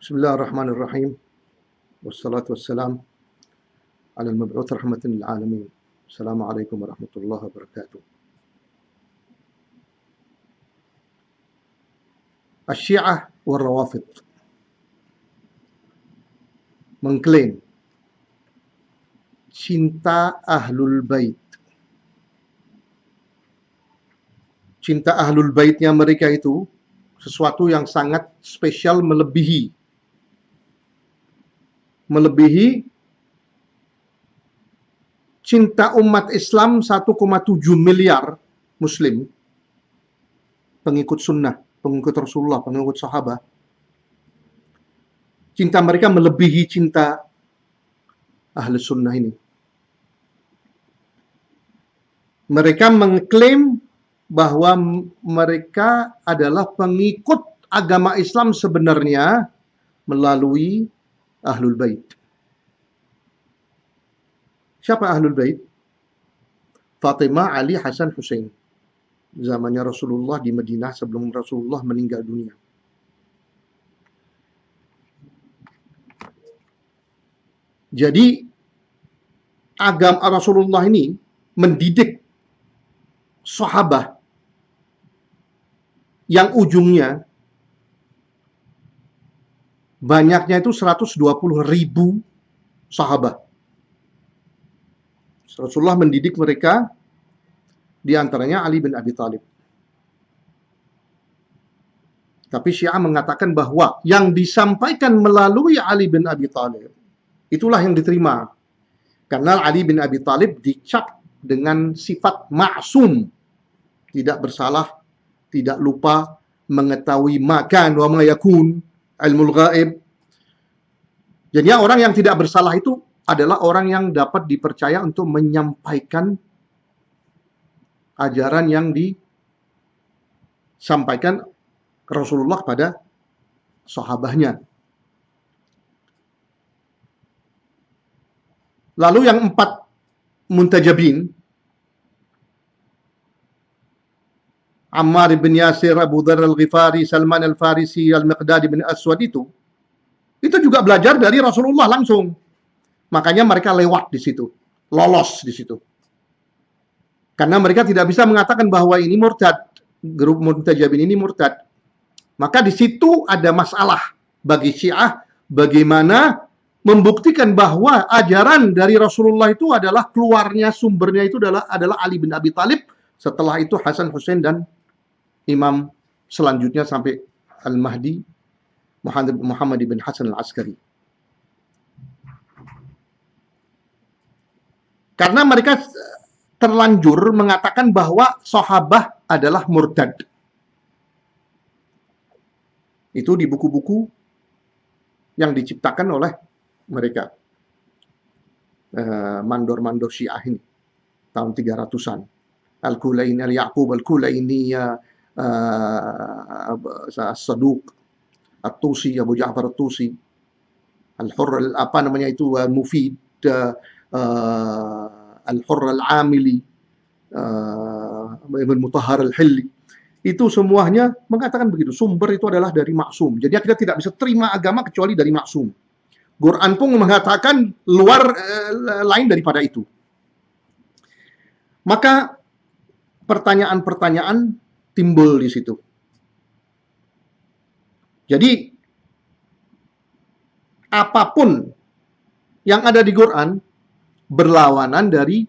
Bismillahirrahmanirrahim. Wassalatu wassalam ala al-mab'uth rahmatan lil alamin. Assalamualaikum warahmatullahi wabarakatuh. Asy-Syiah wal Rawafid mengklaim cinta Ahlul Bait. Cinta Ahlul Baitnya mereka itu sesuatu yang sangat spesial, melebihi cinta umat Islam 1,7 miliar muslim, pengikut sunnah, pengikut Rasulullah, pengikut sahabat. Cinta mereka melebihi cinta ahli sunnah ini. Mereka mengklaim bahwa mereka adalah pengikut agama Islam sebenarnya melalui Ahlul Bait. Siapa Ahlul Bait? Fatimah, Ali, Hasan, Husain. Zamannya Rasulullah di Madinah sebelum Rasulullah meninggal dunia. Jadi agama Rasulullah ini mendidik sahabat yang ujungnya banyaknya itu 120.000 sahabat. Rasulullah mendidik mereka, di antaranya Ali bin Abi Thalib. Tapi Syiah mengatakan bahwa yang disampaikan melalui Ali bin Abi Thalib itulah yang diterima. Karena Ali bin Abi Thalib dicap dengan sifat maksum, tidak bersalah, tidak lupa, mengetahui makan wa ma yakun, ilmul ghaib. Jadi orang yang tidak bersalah itu adalah orang yang dapat dipercaya untuk menyampaikan ajaran yang disampaikan Rasulullah pada sahabatnya. Lalu yang 4 muntajabin, Ammar bin Yasir, Abu Dzar al-Ghifari, Salman al-Farisi, Al-Miqdad bin Aswad itu juga belajar dari Rasulullah langsung. Makanya mereka lewat di situ, lolos di situ. Karena mereka tidak bisa mengatakan bahwa ini murtad, grup muntajabin ini murtad. Maka di situ ada masalah bagi Syiah bagaimana membuktikan bahwa ajaran dari Rasulullah itu adalah keluarnya, sumbernya itu adalah Ali bin Abi Thalib. Setelah itu Hasan, Husain, dan imam selanjutnya sampai Al-Mahdi, Muhammad bin Hasan al-Askari. Karena mereka terlanjur mengatakan bahwa sahabat adalah murtad. Itu di buku-buku yang diciptakan oleh mereka. Mandor-mandor Syiah ini. Tahun 300-an. Al-Kulaini, Al-Ya'qub, Al-Kulaini, As-Saduq, At-Tusi, Abu Ja'far At-Tusi, Al-Hurr, Mufid, Al-Hurr Al-Amili, Ibn Mutahhar Al-Hilli. Itu semuanya mengatakan begitu. Sumber itu adalah dari maksum. Jadi kita tidak bisa terima agama kecuali dari maksum. Quran pun mengatakan lain daripada itu. Maka pertanyaan-pertanyaan timbul di situ. Jadi apapun yang ada di Quran berlawanan dari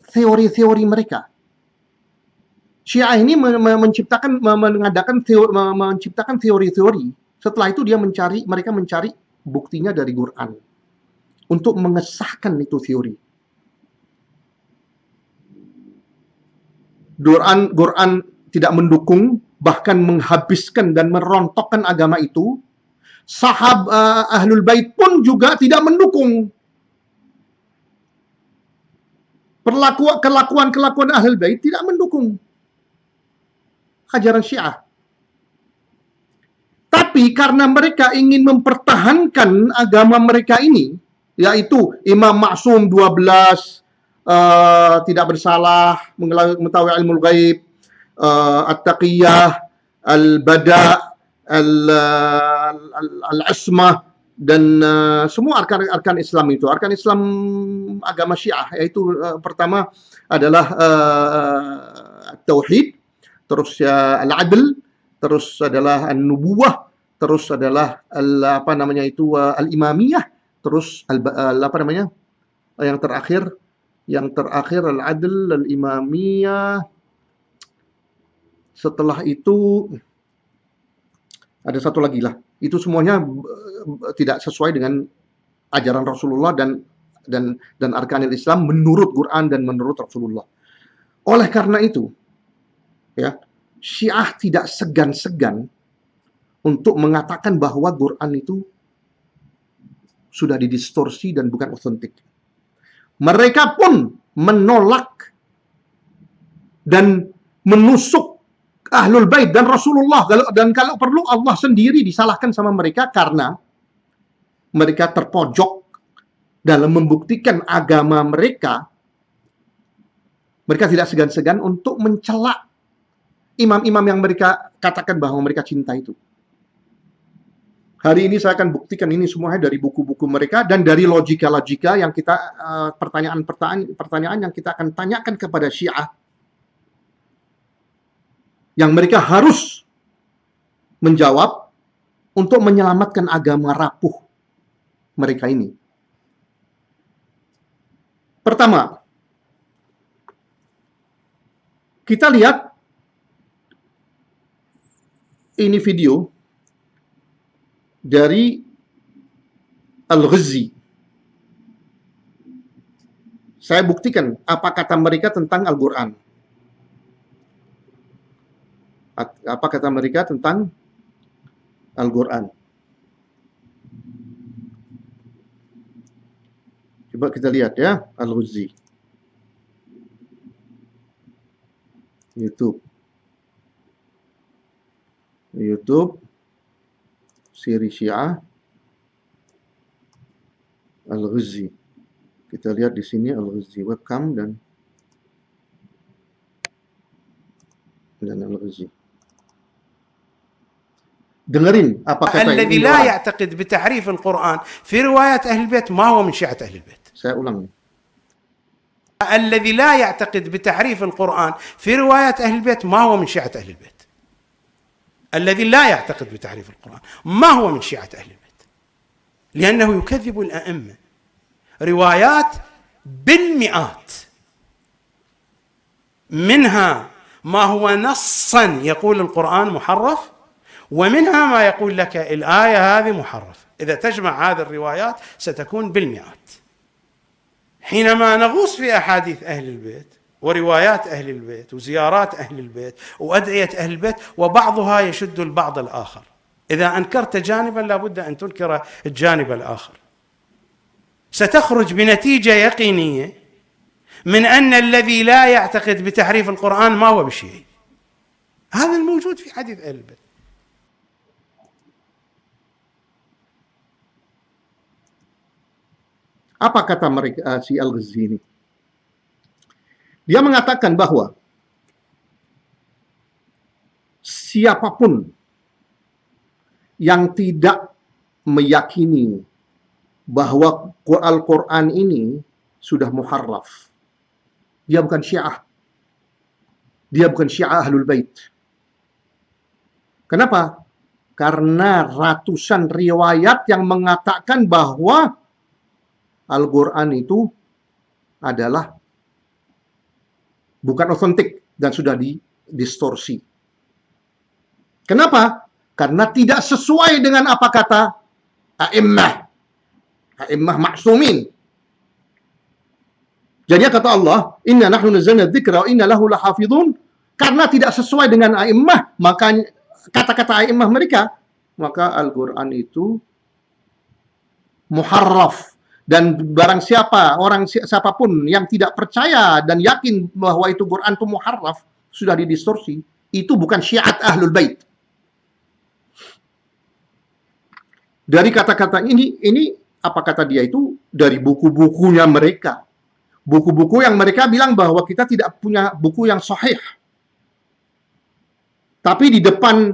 teori-teori mereka. Syiah ini menciptakan teori-teori. Setelah itu mereka mencari buktinya dari Quran untuk mengesahkan itu teori. Quran tidak mendukung, bahkan menghabiskan dan merontokkan agama itu. Ahlul Bait pun juga tidak mendukung. Kelakuan Ahlul Bait tidak mendukung ajaran Syiah. Tapi karena mereka ingin mempertahankan agama mereka ini, yaitu Imam Maksum 12, tidak bersalah, mengetahui ilmu ghaib, At-Taqiyah, Al-Bada, al-ismah, dan semua arkan-arkan Islam itu. Arkan Islam agama Syiah, yaitu pertama adalah tauhid, terus al-adl, terus adalah an-nubuwah, terus adalah al-imamiyah, terus yang terakhir al-adl, al-imamiyah. Setelah itu ada satu lagi lah. Itu semuanya tidak sesuai dengan ajaran Rasulullah dan arkanil Islam menurut Quran dan menurut Rasulullah. Oleh karena itu, ya, Syiah tidak segan-segan untuk mengatakan bahwa Quran itu sudah didistorsi dan bukan otentik. Mereka pun menolak dan menusuk Ahlul Bait dan Rasulullah, dan kalau perlu Allah sendiri disalahkan sama mereka karena mereka terpojok dalam membuktikan agama mereka. Mereka tidak segan-segan untuk mencela imam-imam yang mereka katakan bahwa mereka cinta itu. Hari ini saya akan buktikan ini semuanya dari buku-buku mereka dan dari logika-logika yang kita pertanyaan yang kita akan tanyakan kepada Syiah, yang mereka harus menjawab untuk menyelamatkan agama rapuh mereka ini. Pertama, kita lihat ini video dari Al-Ghazi. Saya buktikan apa kata mereka tentang Al-Quran. Apa kata mereka tentang Al-Quran. Coba kita lihat ya, Al-Ghazi. YouTube siri Syiah Al-Ghazi. Kita lihat di sini Al-Ghazi, webcam dan Al-Ghazi. Dengerin apa kata الذي لا يعتقد بتحريف القرآن في روايات أهل البيت ما هو من شيعة أهل البيت. Saya ulang. الذي لا يعتقد بتحريف القرآن في روايات أهل البيت ما هو من شيعة أهل البيت. الذي لا يعتقد بتحريف القرآن ما هو من شيعة أهل البيت، لأنه يكذب الأئمة. روايات بالمئات، منها ما هو نصا يقول القرآن محرف، ومنها ما يقول لك الآية هذه محرفة. إذا تجمع هذه الروايات ستكون بالمئات. حينما نغوص في أحاديث أهل البيت وروايات أهل البيت وزيارات أهل البيت وأدعية أهل البيت، وبعضها يشد البعض الآخر. إذا أنكرت جانبا لابد أن تنكر الجانب الآخر. ستخرج بنتيجة يقينية من أن الذي لا يعتقد بتحريف القرآن ما هو بشيء. هذا الموجود في حديث أهل البيت. Apa kata mereka si Al-Ghazi ini? Dia mengatakan bahwa siapapun yang tidak meyakini bahwa Al-Quran ini sudah muharraf, dia bukan Syiah. Dia bukan Syiah Ahlul Bait. Kenapa? Karena ratusan riwayat yang mengatakan bahwa Al-Quran itu adalah bukan otentik dan sudah didistorsi. Kenapa? Karena tidak sesuai dengan apa kata a'immah ma'sumin. Jadi kata Allah, inna nahnu nazzalna dzikra wa inna lahu lahafizun. Karena tidak sesuai dengan a'immah, maka kata-kata a'immah mereka, maka Al-Quran itu muharraf. Dan barang siapapun yang tidak percaya dan yakin bahwa itu Quran itu muharraf, sudah didistorsi, itu bukan Syiat Ahlul Bait. Dari kata-kata ini apa kata dia itu dari buku-bukunya mereka. Buku-buku yang mereka bilang bahwa kita tidak punya buku yang sahih. Tapi di depan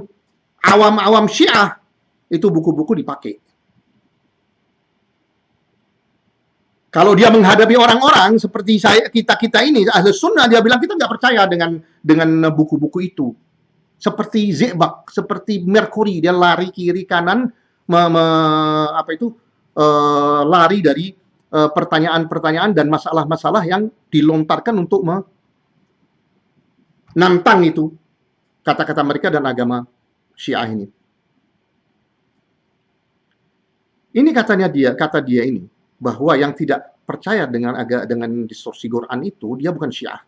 awam-awam Syiah itu buku-buku dipakai. Kalau dia menghadapi orang-orang seperti kita ini, ahli sunnah, dia bilang kita nggak percaya dengan buku-buku itu. Seperti Zebak, seperti Merkuri, dia lari kiri kanan, lari dari pertanyaan-pertanyaan dan masalah-masalah yang dilontarkan untuk menantang itu kata-kata mereka dan agama Syiah ini. Ini kata dia ini, bahwa yang tidak percaya dengan distorsi Quran itu, dia bukan Syiah.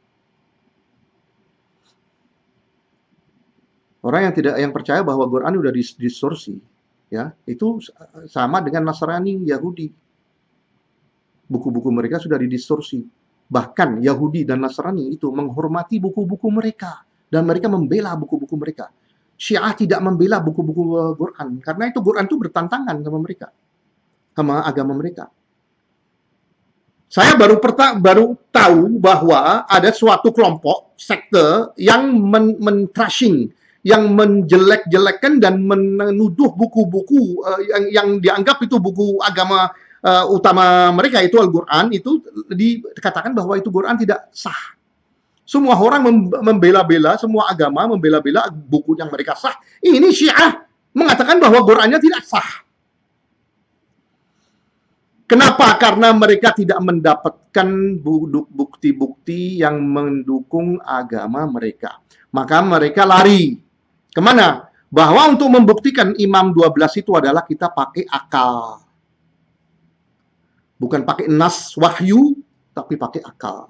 Orang yang percaya bahwa Quran udah distorsi, ya, itu sama dengan Nasrani, Yahudi. Buku-buku mereka sudah didistorsi. Bahkan Yahudi dan Nasrani itu menghormati buku-buku mereka dan mereka membela buku-buku mereka. Syiah tidak membela buku-buku Quran karena itu Quran itu bertentangan sama mereka, sama agama mereka. Saya baru tahu bahwa ada suatu kelompok sekte yang men-trashing, yang menjelek-jelekan dan menuduh buku-buku yang dianggap itu buku agama utama mereka, itu Al-Quran, itu dikatakan bahwa itu Quran tidak sah. Semua orang membela-bela, semua agama membela-bela buku yang mereka sah. Ini Syiah mengatakan bahwa Qurannya tidak sah. Kenapa? Karena mereka tidak mendapatkan bukti-bukti yang mendukung agama mereka. Maka mereka lari. Kemana? Bahwa untuk membuktikan Imam 12 itu adalah kita pakai akal. Bukan pakai nas wahyu, tapi pakai akal.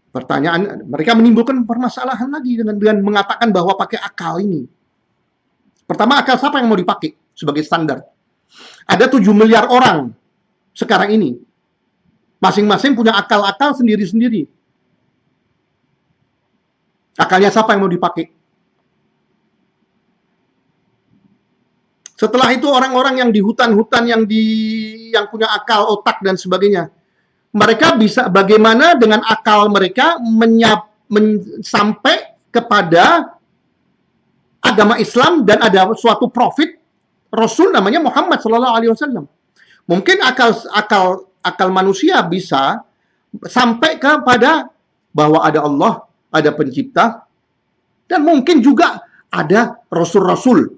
Pertanyaan, mereka menimbulkan permasalahan lagi dengan mengatakan bahwa pakai akal ini. Pertama, akal siapa yang mau dipakai sebagai standar? Ada 7 miliar orang sekarang ini. Masing-masing punya akal-akal sendiri-sendiri. Akalnya siapa yang mau dipakai? Setelah itu orang-orang yang di hutan-hutan yang punya akal, otak dan sebagainya. Mereka bisa bagaimana dengan akal mereka sampai kepada agama Islam dan ada suatu prophet Rasul namanya Muhammad Sallallahu Alaihi Wasallam. Mungkin akal manusia bisa sampai kepada bahwa ada Allah, ada pencipta, dan mungkin juga ada rasul-rasul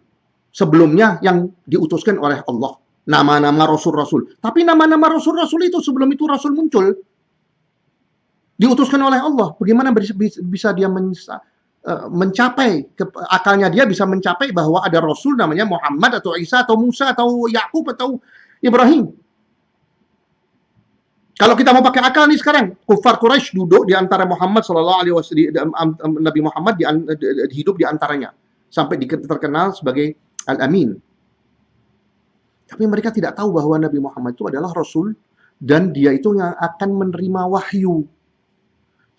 sebelumnya yang diutuskan oleh Allah. Nama-nama rasul-rasul. Tapi nama-nama rasul-rasul itu sebelum itu rasul muncul, diutuskan oleh Allah. Bagaimana bisa dia mencapai, akalnya dia bisa mencapai bahwa ada Rasul namanya Muhammad atau Isa atau Musa atau Yakub atau Ibrahim. Kalau kita mau pakai akal nih sekarang, kufar Quraisy duduk di antara Muhammad Sallallahu Alaihi Wasallam, Nabi Muhammad hidup di antaranya sampai terkenal sebagai Al-Amin. Tapi mereka tidak tahu bahwa Nabi Muhammad itu adalah Rasul dan dia itu yang akan menerima wahyu.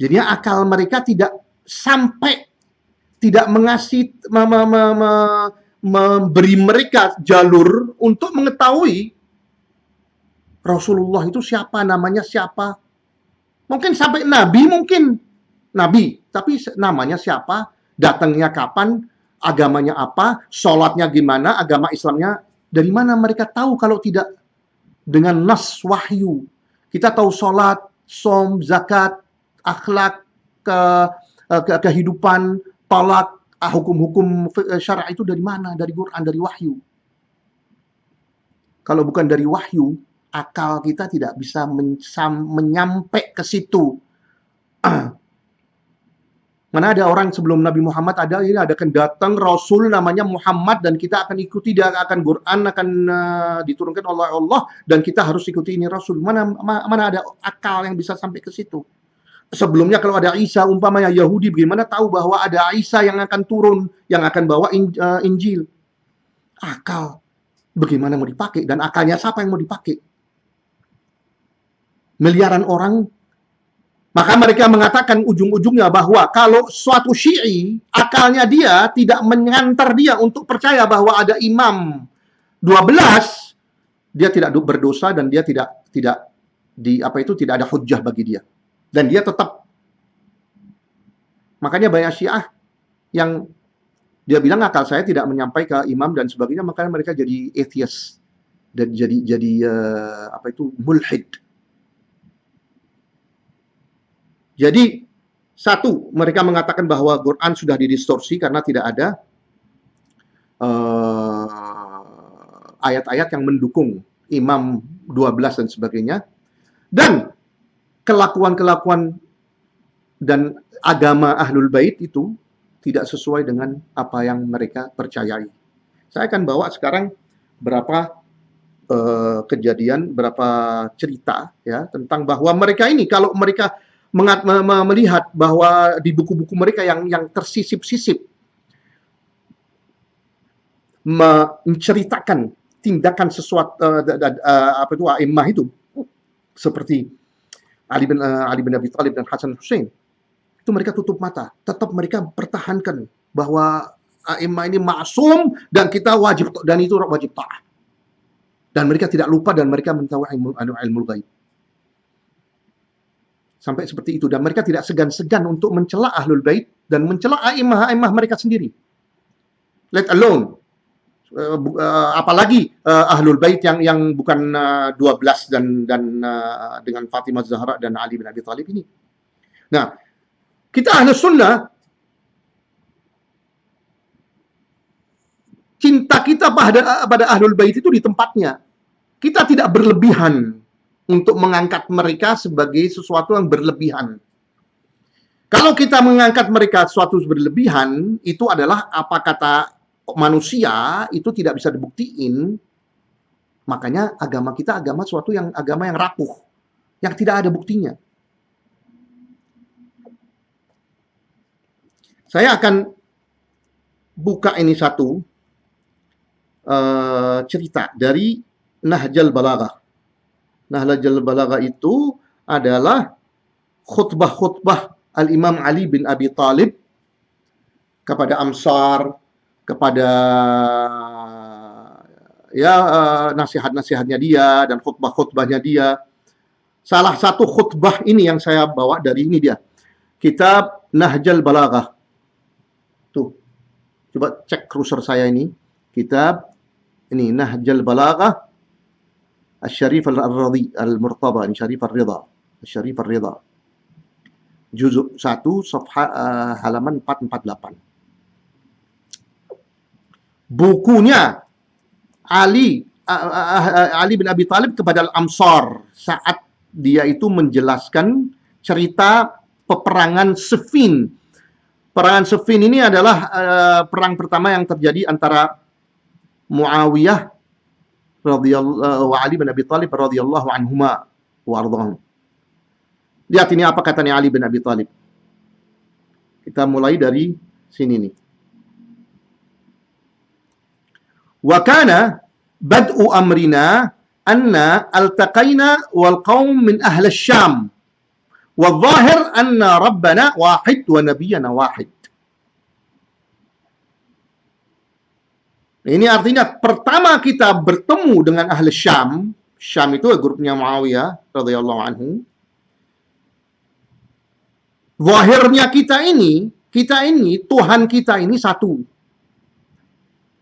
Jadi akal mereka tidak sampai, tidak memberi mereka jalur untuk mengetahui Rasulullah itu siapa, namanya siapa. Mungkin sampai Nabi, tapi namanya siapa, datangnya kapan, agamanya apa, sholatnya gimana, agama Islamnya dari mana mereka tahu kalau tidak dengan nas wahyu. Kita tahu sholat, som, zakat, akhlak, kehidupan, talak, hukum-hukum syara itu dari mana? Dari Quran, dari wahyu. Kalau bukan dari wahyu, akal kita tidak bisa menyampai ke situ. Mana ada orang sebelum Nabi Muhammad ada akan datang Rasul namanya Muhammad dan kita akan ikuti, dia akan Quran akan diturunkan oleh Allah dan kita harus ikuti ini Rasul. Mana ada akal yang bisa sampai ke situ? Sebelumnya kalau ada Isa, umpamanya Yahudi, bagaimana tahu bahwa ada Isa yang akan turun, yang akan bawa Injil? Akal. Bagaimana mau dipakai? Dan akalnya siapa yang mau dipakai? Miliaran orang. Maka mereka mengatakan ujung-ujungnya bahwa kalau suatu Syi'i, akalnya dia tidak mengantar dia untuk percaya bahwa ada Imam 12, dia tidak berdosa dan dia tidak ada hujjah bagi dia. Dan dia tetap, makanya banyak Syiah yang Dia bilang akal saya tidak menyampai ke imam dan sebagainya, makanya mereka jadi atheist dan jadi mulhid. Jadi satu, mereka mengatakan bahwa Quran sudah didistorsi karena tidak ada ayat-ayat yang mendukung Imam 12 dan sebagainya. Dan kelakuan-kelakuan dan agama Ahlul Bait itu tidak sesuai dengan apa yang mereka percayai. Saya akan bawa sekarang berapa kejadian, berapa cerita ya tentang bahwa mereka ini, kalau mereka melihat bahwa di buku-buku mereka yang tersisip-sisip menceritakan tindakan sesuatu a'immah itu seperti Ali bin Abi Thalib dan Hasan Hussein, itu mereka tutup mata. Tetap mereka pertahankan bahwa a'immah ini maksum dan kita wajib, dan itu wajib taat. Dan mereka tidak lupa dan mereka mengetahui ilmu gaib. Sampai seperti itu, dan mereka tidak segan-segan untuk mencela Ahlul Bait dan mencela a'immah mereka sendiri. Let alone apalagi Ahlul Bait yang bukan 12 dan dengan Fatimah Zahra dan Ali bin Abi Thalib ini. Nah, kita Ahlus Sunnah, cinta kita pada Ahlul Bait itu di tempatnya. Kita tidak berlebihan untuk mengangkat mereka sebagai sesuatu yang berlebihan. Kalau kita mengangkat mereka sesuatu berlebihan, itu adalah apa kata manusia, itu tidak bisa dibuktiin. Makanya agama kita agama yang rapuh, yang tidak ada buktinya. Saya akan buka ini satu cerita dari Nahjal Balaghah. Nahjal Balaghah itu adalah khutbah-khutbah Al-Imam Ali bin Abi Thalib kepada Amsar, kepada nasihat-nasihatnya dia dan khutbah-khutbahnya dia. Salah satu khutbah ini yang saya bawa dari ini dia. Kitab Nahjal Balaghah. Tuh. Coba cek cursor saya ini. Kitab ini Nahjal Balaghah Asy-Syarif Ar-Radhi Al-Murtada, Syarif Ar-Ridha. Syarif Ar-Ridha. Juzuk 1 halaman 448. Bukunya Ali bin Abi Thalib kepada Al-Amsar saat dia itu menjelaskan cerita peperangan Siffin. Peperangan Siffin ini adalah perang pertama yang terjadi antara Muawiyah radhiyallahu wa Ali bin Abi Thalib radhiyallahu anhuma wa ardhahum. Lihat ini apa katanya Ali bin Abi Thalib. Kita mulai dari sini nih. Wa kana bad'u amrina anna altaqaina wal qaum min ahli Syam. Wal zahir anna rabbana wahid wa nabiyyana wahid. Ini artinya pertama kita bertemu dengan ahli Syam. Syam itu grupnya Muawiyah radhiyallahu anhu. Zahirnya kita ini Tuhan kita ini satu.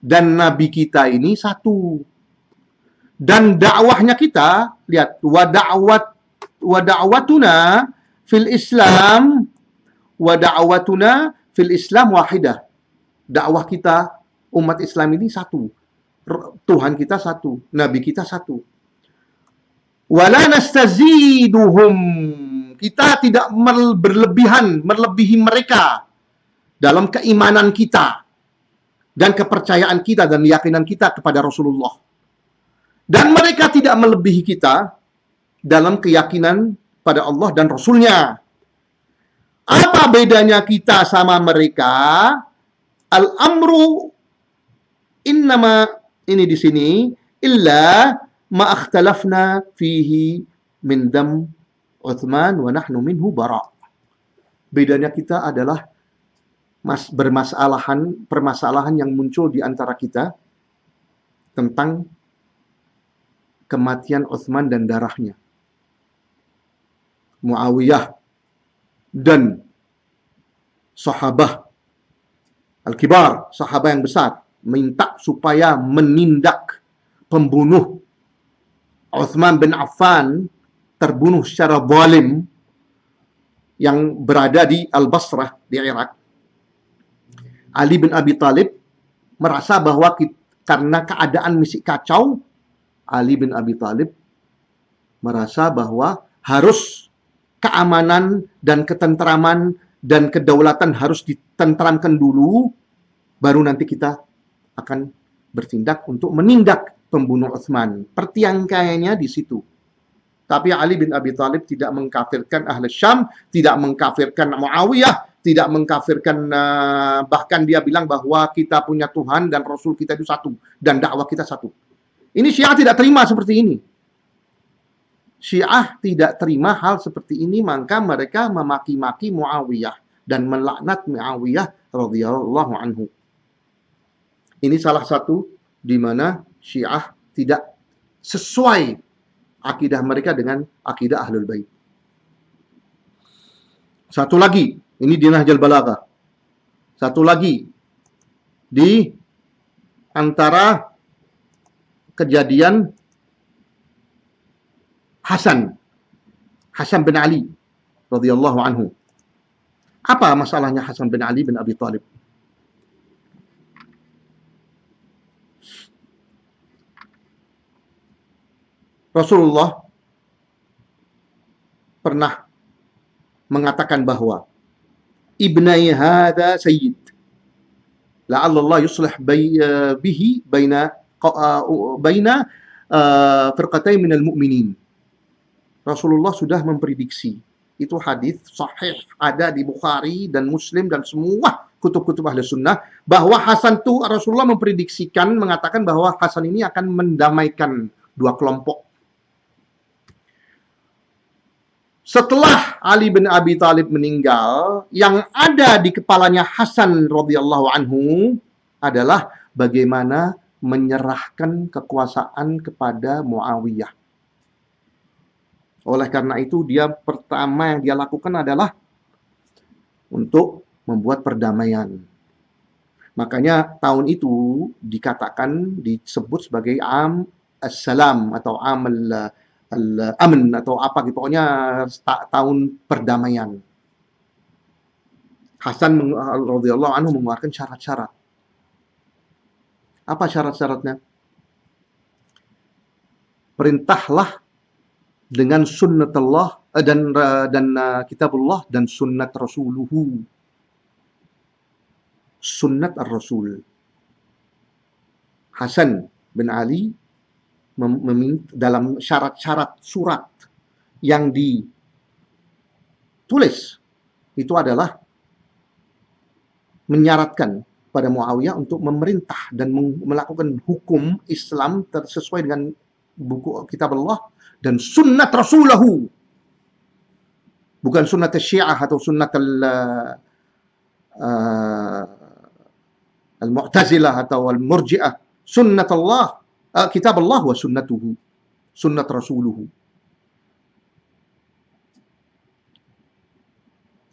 Dan nabi kita ini satu. Dan dakwahnya kita, lihat, wa da'watuna fil Islam wahidah. Dakwah kita umat Islam ini satu. Tuhan kita satu, nabi kita satu. Wala nastaziduhum. Kita tidak melebihi mereka dalam keimanan kita dan kepercayaan kita dan keyakinan kita kepada Rasulullah. Dan mereka tidak melebihi kita dalam keyakinan pada Allah dan Rasulnya. Apa bedanya kita sama mereka? Al-amru innama, ini di sini, illa ma akhtalafna fihi min dam Uthman wa nahnu minhu bara'. Bedanya kita adalah permasalahan yang muncul di antara kita tentang kematian Uthman dan darahnya. Muawiyah dan sahabah Al-Kibar, sahabat yang besar, minta supaya menindak pembunuh Uthman bin Affan, terbunuh secara zalim, yang berada di Al-Basrah di Irak. Ali bin Abi Thalib merasa bahwa karena keadaan masih kacau, Ali bin Abi Thalib merasa bahwa harus keamanan dan ketentraman dan kedaulatan harus ditentramkan dulu, baru nanti kita akan bertindak untuk menindak pembunuh Utsman. Pertiangkaiannya di situ. Tapi Ali bin Abi Thalib tidak mengkafirkan Ahli Syam, tidak mengkafirkan Muawiyah, tidak mengkafirkan, bahkan dia bilang bahwa kita punya Tuhan dan Rasul kita itu satu, dan dakwah kita satu. Ini Syiah tidak terima seperti ini. Syiah tidak terima hal seperti ini, maka mereka memaki-maki Muawiyah dan melaknat Muawiyah radhiyallahu anhu. Ini salah satu di mana Syiah tidak sesuai akidah mereka dengan akidah Ahlul Bait. Satu lagi, ini di Nahjul Balaghah. Satu lagi, di antara kejadian Hasan bin Ali radhiyallahu anhu. Apa masalahnya Hasan bin Ali bin Abi Thalib? Rasulullah pernah mengatakan bahwa ibnai hada sayyid la'alla Allah yuslih bihi baina firqatain minal mu'minin. Rasulullah sudah memprediksi, itu hadis sahih, ada di Bukhari dan Muslim dan semua kutub-kutub ahli sunnah, bahwa Hasan itu Rasulullah memprediksikan, mengatakan bahwa Hasan ini akan mendamaikan dua kelompok. Setelah Ali bin Abi Thalib meninggal, yang ada di kepalanya Hasan radhiyallahu anhu adalah bagaimana menyerahkan kekuasaan kepada Muawiyah. Oleh karena itu, dia pertama yang dia lakukan adalah untuk membuat perdamaian. Makanya tahun itu dikatakan, disebut sebagai Am As-Salam atau Am Al-Amn atau apa gitu, pokoknya tahun perdamaian. Hasan radhiyallahu anhu mengeluarkan syarat-syarat. Apa syarat-syaratnya? Perintahlah dengan sunnatullah dan kitabullah dan sunnat rasuluhu. Sunnat ar-rasul. Hasan bin Ali dalam syarat-syarat surat yang ditulis itu adalah menyaratkan pada Muawiyah untuk memerintah dan melakukan hukum Islam sesuai dengan buku kitab Allah dan sunnat rasulahu, bukan sunnat Syiah atau sunnat al-Mu'tazilah atau al-Murji'ah. Sunnat Allah, kitab Allah wa sunnatuhu, sunnat rasuluhu.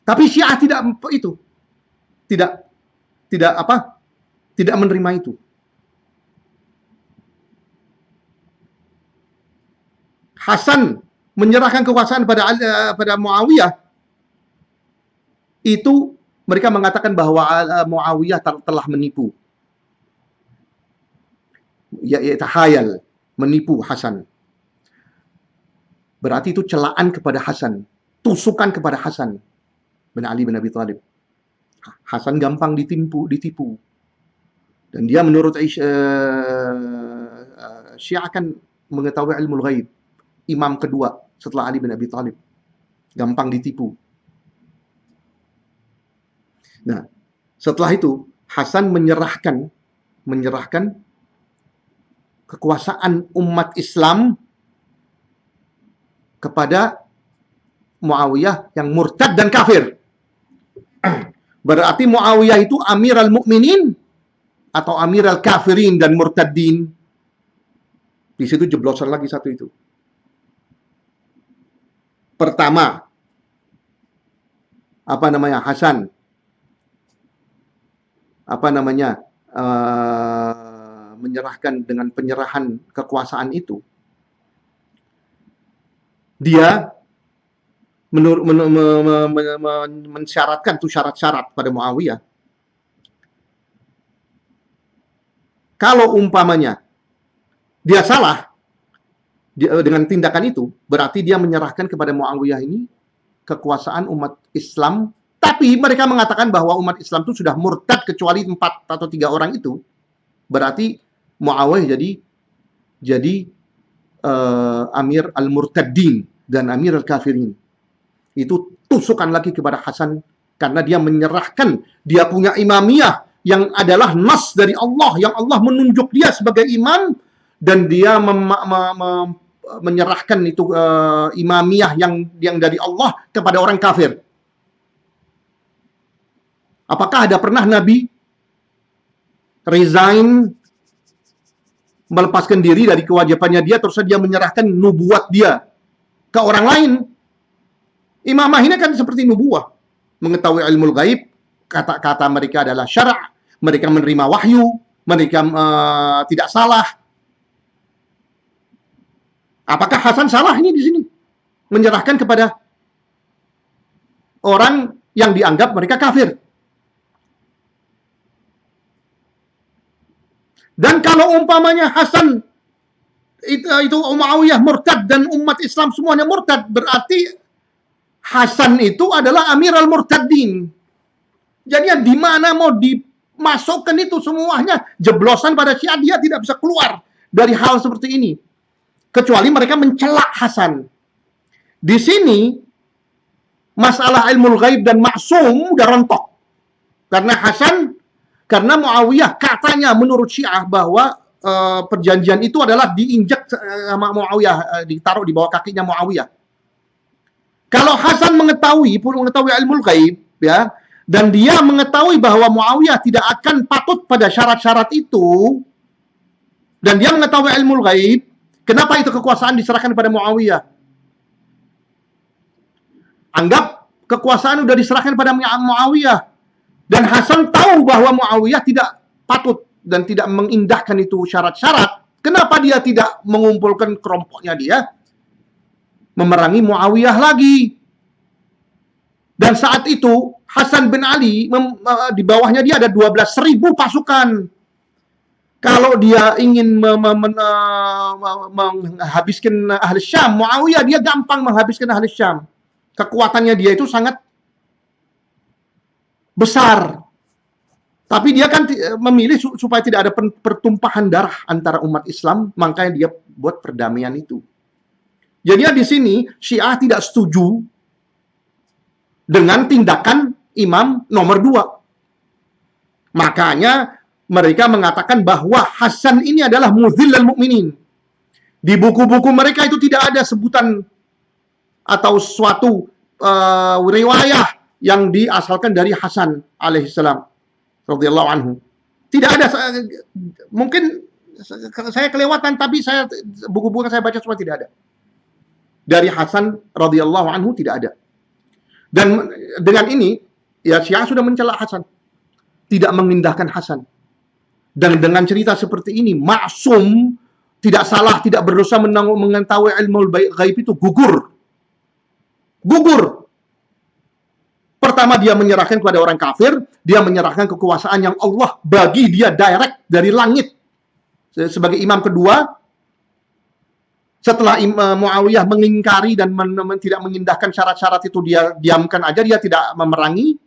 Tapi Syiah tidak itu. Tidak menerima itu. Hasan menyerahkan kekuasaan pada Muawiyah. Itu mereka mengatakan bahwa Muawiyah telah menipu. Ya, tahayal, menipu Hasan. Berarti itu celaan kepada Hasan, tusukan kepada Hasan bin Ali bin Abi Thalib. Hasan gampang ditipu. Dan dia menurut Syiah akan mengetahui ilmu ghaib. Imam kedua setelah Ali bin Abi Thalib. Gampang ditipu. Nah, setelah itu Hasan menyerahkan kekuasaan umat Islam kepada Muawiyah yang murtad dan kafir. Berarti Muawiyah itu Amirul Mukminin atau Amirul Kafirin dan Murtadin. Di situ jeblosan lagi satu itu. Pertama, Hasan menyerahkan dengan penyerahan kekuasaan itu, dia mensyaratkan tuh syarat-syarat pada Muawiyah. Kalau umpamanya dia salah dengan tindakan itu, berarti dia menyerahkan kepada Muawiyah ini kekuasaan umat Islam. Tapi mereka mengatakan bahwa umat Islam itu sudah murtad kecuali 4 atau 3 orang itu. Berarti Muawiyah jadi Amir al-Murtaddin dan Amir al-Kafirin. Itu tusukan lagi kepada Hasan karena dia menyerahkan, dia punya imamiyah yang adalah nas dari Allah, yang Allah menunjuk dia sebagai imam, dan dia menyerahkan itu imamiyah yang dari Allah kepada orang kafir. Apakah ada pernah Nabi resign, melepaskan diri dari kewajibannya dia, terus dia menyerahkan nubuat dia ke orang lain? Imamah ini kan seperti nubuah, mengetahui ilmu gaib, kata-kata mereka adalah syara', mereka menerima wahyu, mereka tidak salah. Apakah Hasan salah ini di sini? Menyerahkan kepada orang yang dianggap mereka kafir. Dan kalau umpamanya Hasan itu Muawiyah murtad dan umat Islam semuanya murtad, berarti Hasan itu adalah Amir al-Murtaddin. Jadi di mana mau dimasukkan itu semuanya jeblosan pada Syiah, dia tidak bisa keluar dari hal seperti ini. Kecuali mereka mencelak Hasan. Di sini masalah ilmu ghaib dan maksum udah rontok. Karena Muawiyah katanya menurut Syiah bahwa perjanjian itu adalah diinjak sama Muawiyah, ditaruh di bawah kakinya Muawiyah. Kalau Hasan mengetahui ilmu ghaib, ya, dan dia mengetahui bahwa Muawiyah tidak akan patut pada syarat-syarat itu, dan dia mengetahui ilmu ghaib, kenapa itu kekuasaan diserahkan pada Muawiyah? Anggap kekuasaan sudah diserahkan pada Muawiyah, dan Hasan tahu bahwa Muawiyah tidak patut dan tidak mengindahkan itu syarat-syarat. Kenapa dia tidak mengumpulkan kelompoknya dia memerangi Muawiyah lagi? Dan saat itu Hasan bin Ali di bawahnya dia ada 12.000 pasukan. Kalau dia ingin menghabiskan ahli Syam, Muawiyah dia gampang menghabiskan ahli Syam. Kekuatannya dia itu sangat besar. Tapi dia kan memilih supaya tidak ada pertumpahan darah antara umat Islam, makanya dia buat perdamaian itu. Jadi di sini Syiah tidak setuju dengan tindakan imam nomor 2. Makanya mereka mengatakan bahwa Hasan ini adalah mudhillal mu'minin. Di buku-buku mereka itu tidak ada sebutan atau suatu riwayah yang diasalkan dari Hasan alaihissalam radhiyallahu anhu. Tidak ada, mungkin saya kelewatan, tapi buku-buku saya baca semua tidak ada. Dari Hasan radhiyallahu anhu tidak ada. Dan dengan ini ya Syiah sudah mencela Hasan, tidak mengindahkan Hasan. Dan dengan cerita seperti ini, maksum, tidak salah, tidak berdosa mengetahui ilmu gaib itu gugur. Pertama dia menyerahkan kepada orang kafir, dia menyerahkan kekuasaan yang Allah bagi dia direct dari langit sebagai imam kedua. Setelah Muawiyah mengingkari dan tidak mengindahkan syarat-syarat itu, dia diamkan aja, dia tidak memerangi.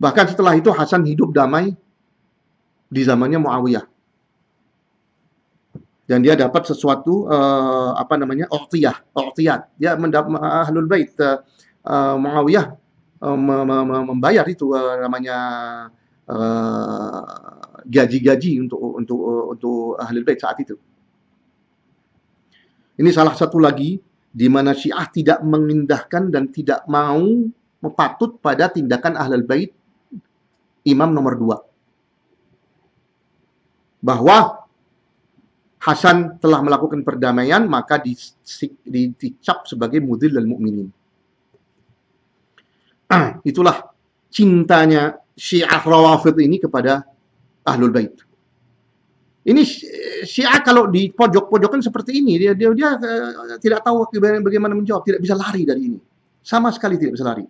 Bahkan setelah itu Hasan hidup damai di zamannya Muawiyah. Dan dia dapat sesuatu uqtiyat. Dia mendapat Ahlul Bait, Muawiyah membayar itu gaji-gaji untuk Ahlul Bait saat itu. Ini salah satu lagi di mana Syiah tidak mengindahkan dan tidak mau patut pada tindakan Ahlul Bait imam nomor 2. Bahwa Hasan telah melakukan perdamaian, maka dicap sebagai mudhillal mu'minin. Itulah cintanya Syiah Rawafid ini kepada Ahlul Bait. Ini Syiah kalau di pojok-pojokan seperti ini, dia tidak tahu bagaimana menjawab, tidak bisa lari dari ini. Sama sekali tidak bisa lari.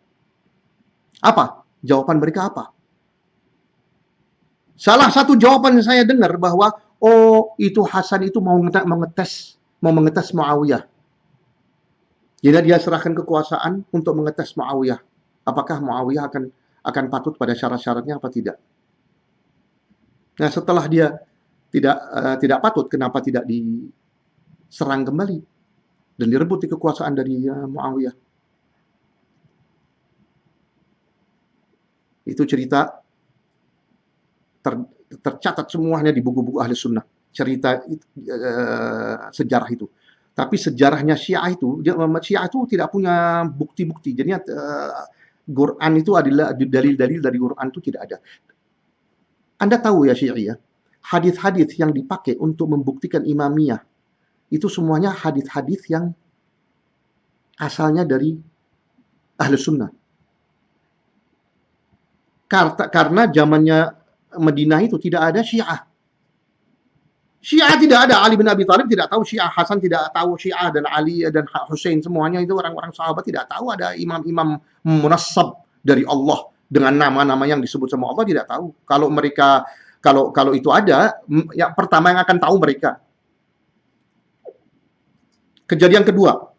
Apa? Jawaban mereka apa? Salah satu jawaban yang saya dengar bahwa, oh itu Hasan itu mau mengetes Muawiyah. Jadi dia serahkan kekuasaan untuk mengetes Muawiyah. Apakah Muawiyah akan patut pada syarat-syaratnya apa tidak? Nah, setelah dia tidak patut, kenapa tidak diserang kembali dan direbut kekuasaan dari Muawiyah? Itu cerita tercatat semuanya di buku-buku ahli sunnah, cerita sejarah itu. Tapi sejarahnya Syiah itu tidak punya bukti-bukti. Jadi Quran itu adalah dalil-dalil dari Quran itu tidak ada. Anda tahu ya Syiah, hadis-hadis yang dipakai untuk membuktikan imamiyah itu semuanya hadis-hadis yang asalnya dari ahli sunnah. Karena zamannya Madinah itu tidak ada Syiah. Syiah tidak ada. Ali bin Abi Thalib tidak tahu Syiah. Hasan tidak tahu Syiah. Dan Ali dan Hussein semuanya itu orang-orang sahabat tidak tahu ada imam-imam munassab dari Allah dengan nama-nama yang disebut sama Allah, tidak tahu. Kalau mereka kalau itu ada, yang pertama yang akan tahu mereka. Kejadian kedua,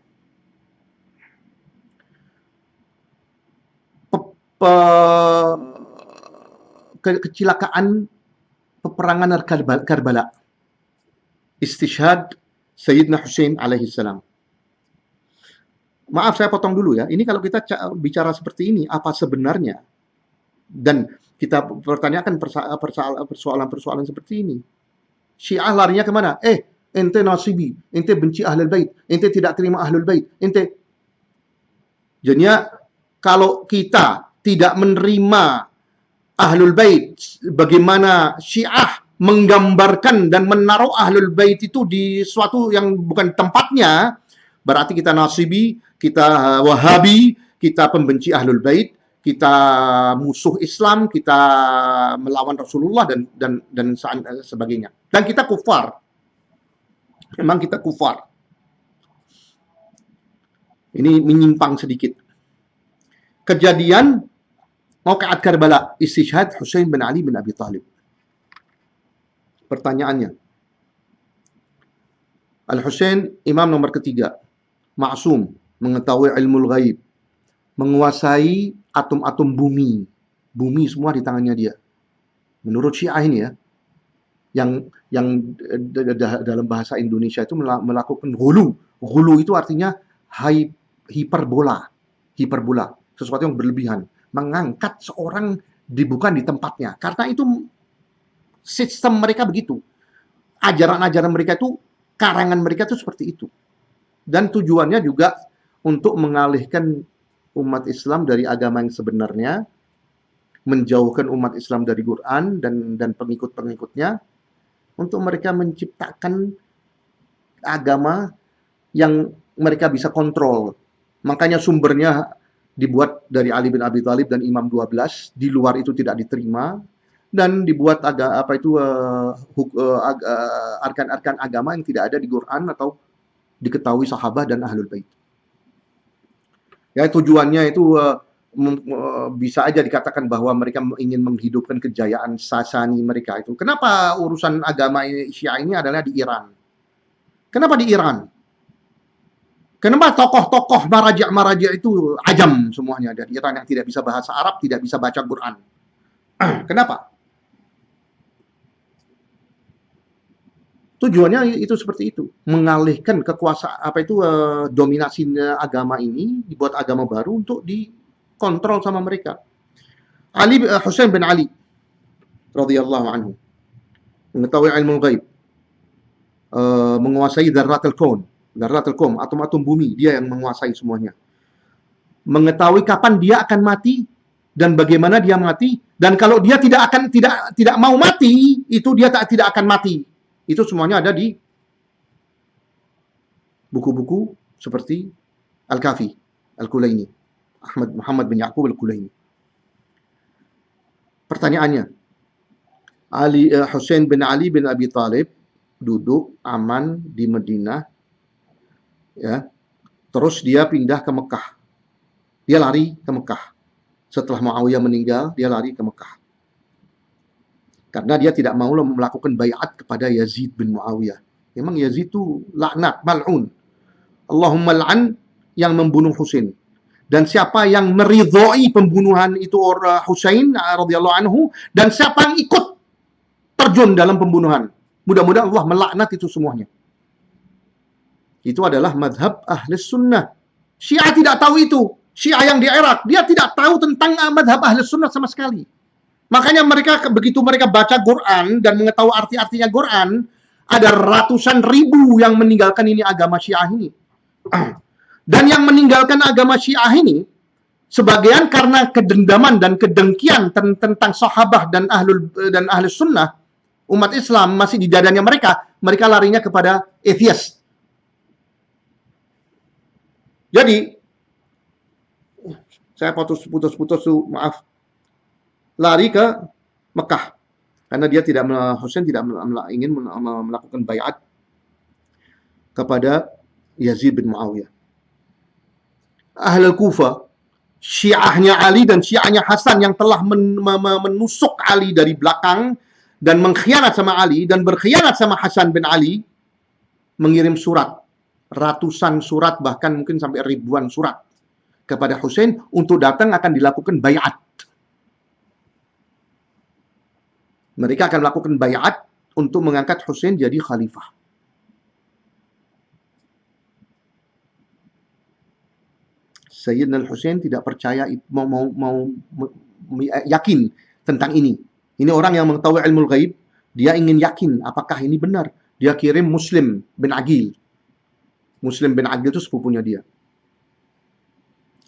kecelakaan peperangan Karbala. Istishhad Sayyidina Hussein alaihi salam. Maaf saya potong dulu ya. Ini kalau kita bicara seperti ini, apa sebenarnya? Dan kita pertanyakan persoalan-persoalan seperti ini. Syiah larinya kemana? Ente nasibi, ente benci Ahlul Bait, ente tidak terima Ahlul Bait, ente. Jadinya kalau kita tidak menerima Ahlul Bait, bagaimana Syiah menggambarkan dan menaruh Ahlul Bait itu di suatu yang bukan tempatnya, berarti kita nasibi, kita Wahabi, kita pembenci Ahlul Bait, kita musuh Islam, kita melawan Rasulullah dan sebagainya. Dan kita kufar. Memang kita kufar. Ini menyimpang sedikit. Kejadian Mauqi'at Karbala, istishhad Husain bin Ali bin Abi Thalib. Pertanyaannya, Al-Husain imam nomor ketiga, maksum, mengetahui ilmu ghaib, menguasai atom-atom bumi. Bumi semua di tangannya dia. Menurut Syiah ini ya, yang dalam bahasa Indonesia itu melakukan ghulu. Ghulu itu artinya hiperbola. Sesuatu yang berlebihan. Mengangkat seorang bukan di tempatnya. Karena itu sistem mereka begitu. Ajaran-ajaran mereka itu, karangan mereka itu seperti itu. Dan tujuannya juga untuk mengalihkan umat Islam dari agama yang sebenarnya, menjauhkan umat Islam dari Quran dan pengikut-pengikutnya, untuk mereka menciptakan agama yang mereka bisa kontrol. Makanya sumbernya dibuat dari Ali bin Abi Thalib dan Imam 12, di luar itu tidak diterima, dan dibuat arkan-arkan agama yang tidak ada di Quran atau diketahui sahabat dan Ahlul Bait. Ya, tujuannya itu bisa aja dikatakan bahwa mereka ingin menghidupkan kejayaan Sasani mereka itu. Kenapa urusan agama Syiah ini adalah di Iran? Kenapa di Iran? Kenapa tokoh-tokoh maraji' itu ajam semuanya dari Iran yang tidak bisa bahasa Arab, tidak bisa baca Quran? Kenapa? Tujuannya itu seperti itu, mengalihkan kekuasaan dominasi agama ini, dibuat agama baru untuk dikontrol sama mereka. Husain bin Ali radhiyallahu anhu mengetahui ilmu ghaib, menguasai dzarratul kaun, atom-atom bumi, dia yang menguasai semuanya. Mengetahui kapan dia akan mati dan bagaimana dia mati, dan kalau dia tidak mau mati, itu dia tidak akan mati. Itu semuanya ada di buku-buku seperti Al-Kafi, Al-Kulaini, Muhammad bin Ya'qub Al-Kulaini. Pertanyaannya, Husain bin Ali bin Abi Thalib duduk aman di Madinah, ya. Terus dia pindah ke Mekah. Dia lari ke Mekah. Setelah Muawiyah meninggal, dia lari ke Mekah. Karena dia tidak mau melakukan bayat kepada Yazid bin Muawiyah. Memang Yazid itu laknat, mal'un. Allahumma la'an yang membunuh Husain. Dan siapa yang meridhoi pembunuhan itu Husain radhiyallahu anhu, dan siapa yang ikut terjun dalam pembunuhan. Mudah-mudahan Allah melaknat itu semuanya. Itu adalah madhab ahli sunnah. Syiah tidak tahu itu. Syiah yang di Irak, dia tidak tahu tentang madhab ahli sunnah sama sekali. Makanya begitu mereka baca Quran dan mengetahui arti-artinya Quran, ada ratusan ribu yang meninggalkan ini agama Syiah ini. Dan yang meninggalkan agama Syiah ini, sebagian karena kedendaman dan kedengkian tentang sahabah dan ahli sunnah, umat Islam masih di dadanya mereka larinya kepada atheist. Jadi, saya putus-putus, maaf. Lari ke Mekah. Karena Husain tidak ingin melakukan bayat kepada Yazid bin Muawiyah. Ahlul Kufah, Syiahnya Ali dan Syiahnya Hasan yang telah menusuk Ali dari belakang dan mengkhianat sama Ali dan berkhianat sama Hasan bin Ali, mengirim surat, ratusan surat, bahkan mungkin sampai ribuan surat kepada Husain untuk datang akan dilakukan bayat. Mereka akan melakukan bayat untuk mengangkat Husain jadi khalifah. Sayyidina Al-Husain tidak percaya, mau yakin tentang ini. Ini orang yang mengetahui ilmu ghaib, dia ingin yakin apakah ini benar. Dia kirim Muslim bin Aqil. Muslim bin Aqil itu sepupunya dia.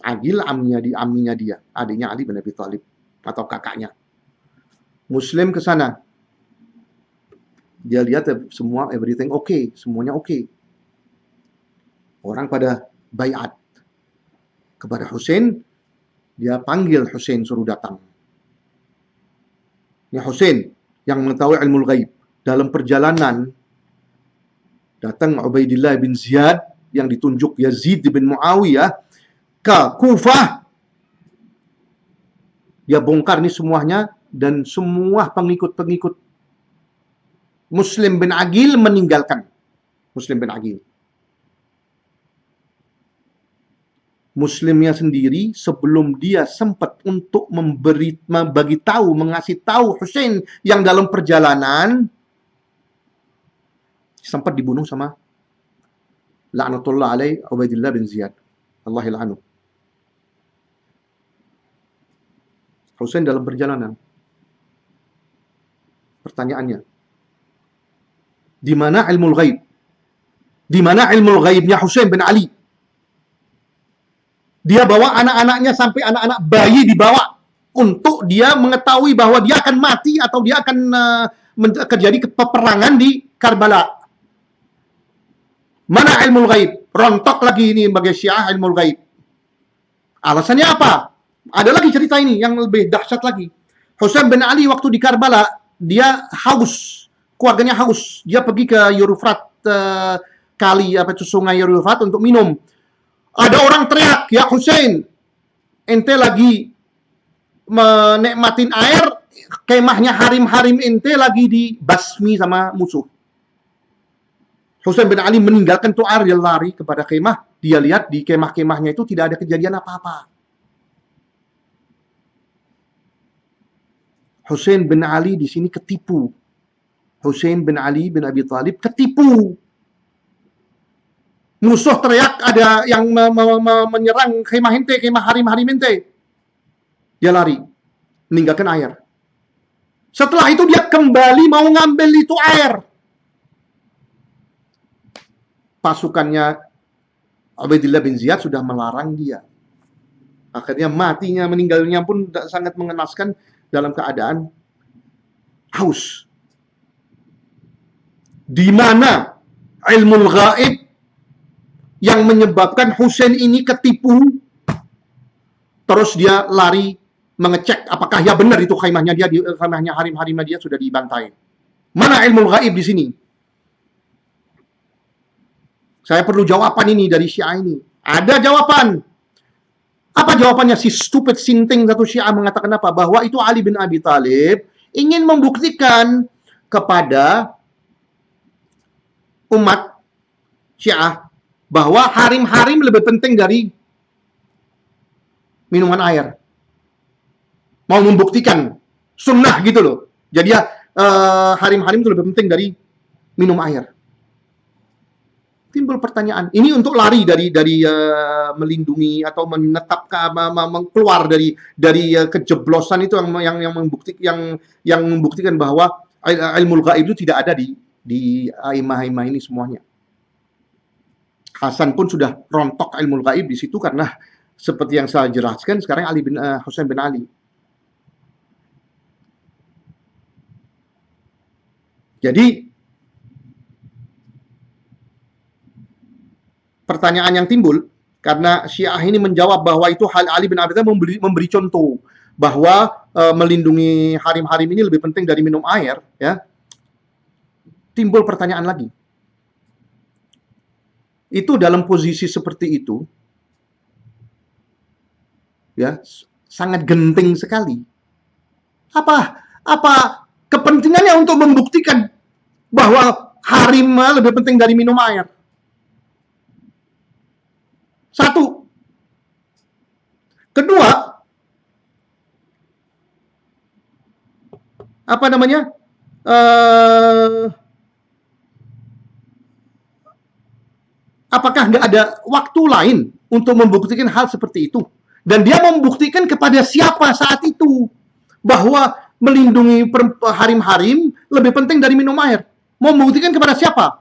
Aqil amminya dia, adiknya Ali bin Abi Thalib atau kakaknya. Muslim ke sana. Dia lihat semua everything oke, semuanya oke. Orang pada bayat kepada Husain, dia panggil Husain suruh datang. Ini Husain yang mengetahui ilmu ghaib. Dalam perjalanan datang Ubaidillah bin Ziyad yang ditunjuk Yazid bin Muawiyah ke Kufah. Dia bongkar ini semuanya dan semua pengikut-pengikut Muslim bin Aqil meninggalkan Muslim bin Aqil. Muslimnya sendiri sebelum dia sempat untuk mengasih tahu Husain yang dalam perjalanan sempat dibunuh sama la'natullah alaih Ubaidillah bin Ziyad. Allah il'anu. Husain dalam perjalanan. Pertanyaannya, di mana ilmu ghaib? Di mana ilmu ghaibnya Husain bin Ali? Dia bawa anak-anaknya sampai anak-anak bayi dibawa untuk dia mengetahui bahwa dia akan mati atau dia akan terjadi peperangan di Karbala. Mana ilmu ghaib? Rontok lagi ini bagi Syiah ilmu ghaib. Alasannya apa? Ada lagi cerita ini yang lebih dahsyat lagi. Husain bin Ali waktu di Karbala, dia haus, keluarganya haus. Dia pergi ke Yurufrat, sungai Yurufrat untuk minum. Ada orang teriak, "Ya Husain, ente lagi menikmatin air, kemahnya harim-harim ente lagi dibasmi sama musuh." Husain bin Ali meninggalkan tuh air, dia lari kepada kemah. Dia lihat di kemah-kemahnya itu tidak ada kejadian apa-apa. Husain bin Ali di sini ketipu. Husain bin Ali bin Abi Thalib ketipu. Musuh teriak ada yang menyerang kemah ente, kemah harim-harim ente. Dia lari, meninggalkan air. Setelah itu dia kembali mau ngambil itu air. Pasukannya Ubaidillah bin Ziyad sudah melarang dia. Akhirnya matinya, meninggalnya pun sangat mengenaskan dalam keadaan haus. Di mana ilmu ghaib yang menyebabkan Husain ini ketipu, terus dia lari mengecek apakah ya benar itu khaimahnya harim-harimnya dia sudah dibantai. Mana ilmu gaib di sini? Saya perlu jawaban ini dari Syiah ini. Ada jawaban. Apa jawabannya? Si stupid sinting satu Syiah mengatakan apa? Bahwa itu Ali bin Abi Thalib ingin membuktikan kepada umat Syiah bahwa harim-harim lebih penting dari minuman air. Mau membuktikan sunnah gitu loh. Jadi ya harim-harim itu lebih penting dari minum air. Timbul pertanyaan. Ini untuk lari dari melindungi atau menetapkan keluar dari kejeblosan itu yang membuktikan bahwa ilmu gaib itu tidak ada di aimah-aimah ini semuanya. Hasan pun sudah rontok ilmu gaib di situ karena seperti yang saya jelaskan sekarang Husain bin Ali. Jadi pertanyaan yang timbul karena Syiah ini menjawab bahwa itu Ali bin Abi Thalib memberi contoh bahwa melindungi harim-harim ini lebih penting dari minum air, ya. Timbul pertanyaan lagi. Itu dalam posisi seperti itu, ya, sangat genting sekali. Apa kepentingannya untuk membuktikan bahwa harim lebih penting dari minum air? Satu. Kedua, apa namanya? Apakah nggak ada waktu lain untuk membuktikan hal seperti itu? Dan dia membuktikan kepada siapa saat itu bahwa melindungi harim-harim lebih penting dari minum air. Mau membuktikan kepada siapa?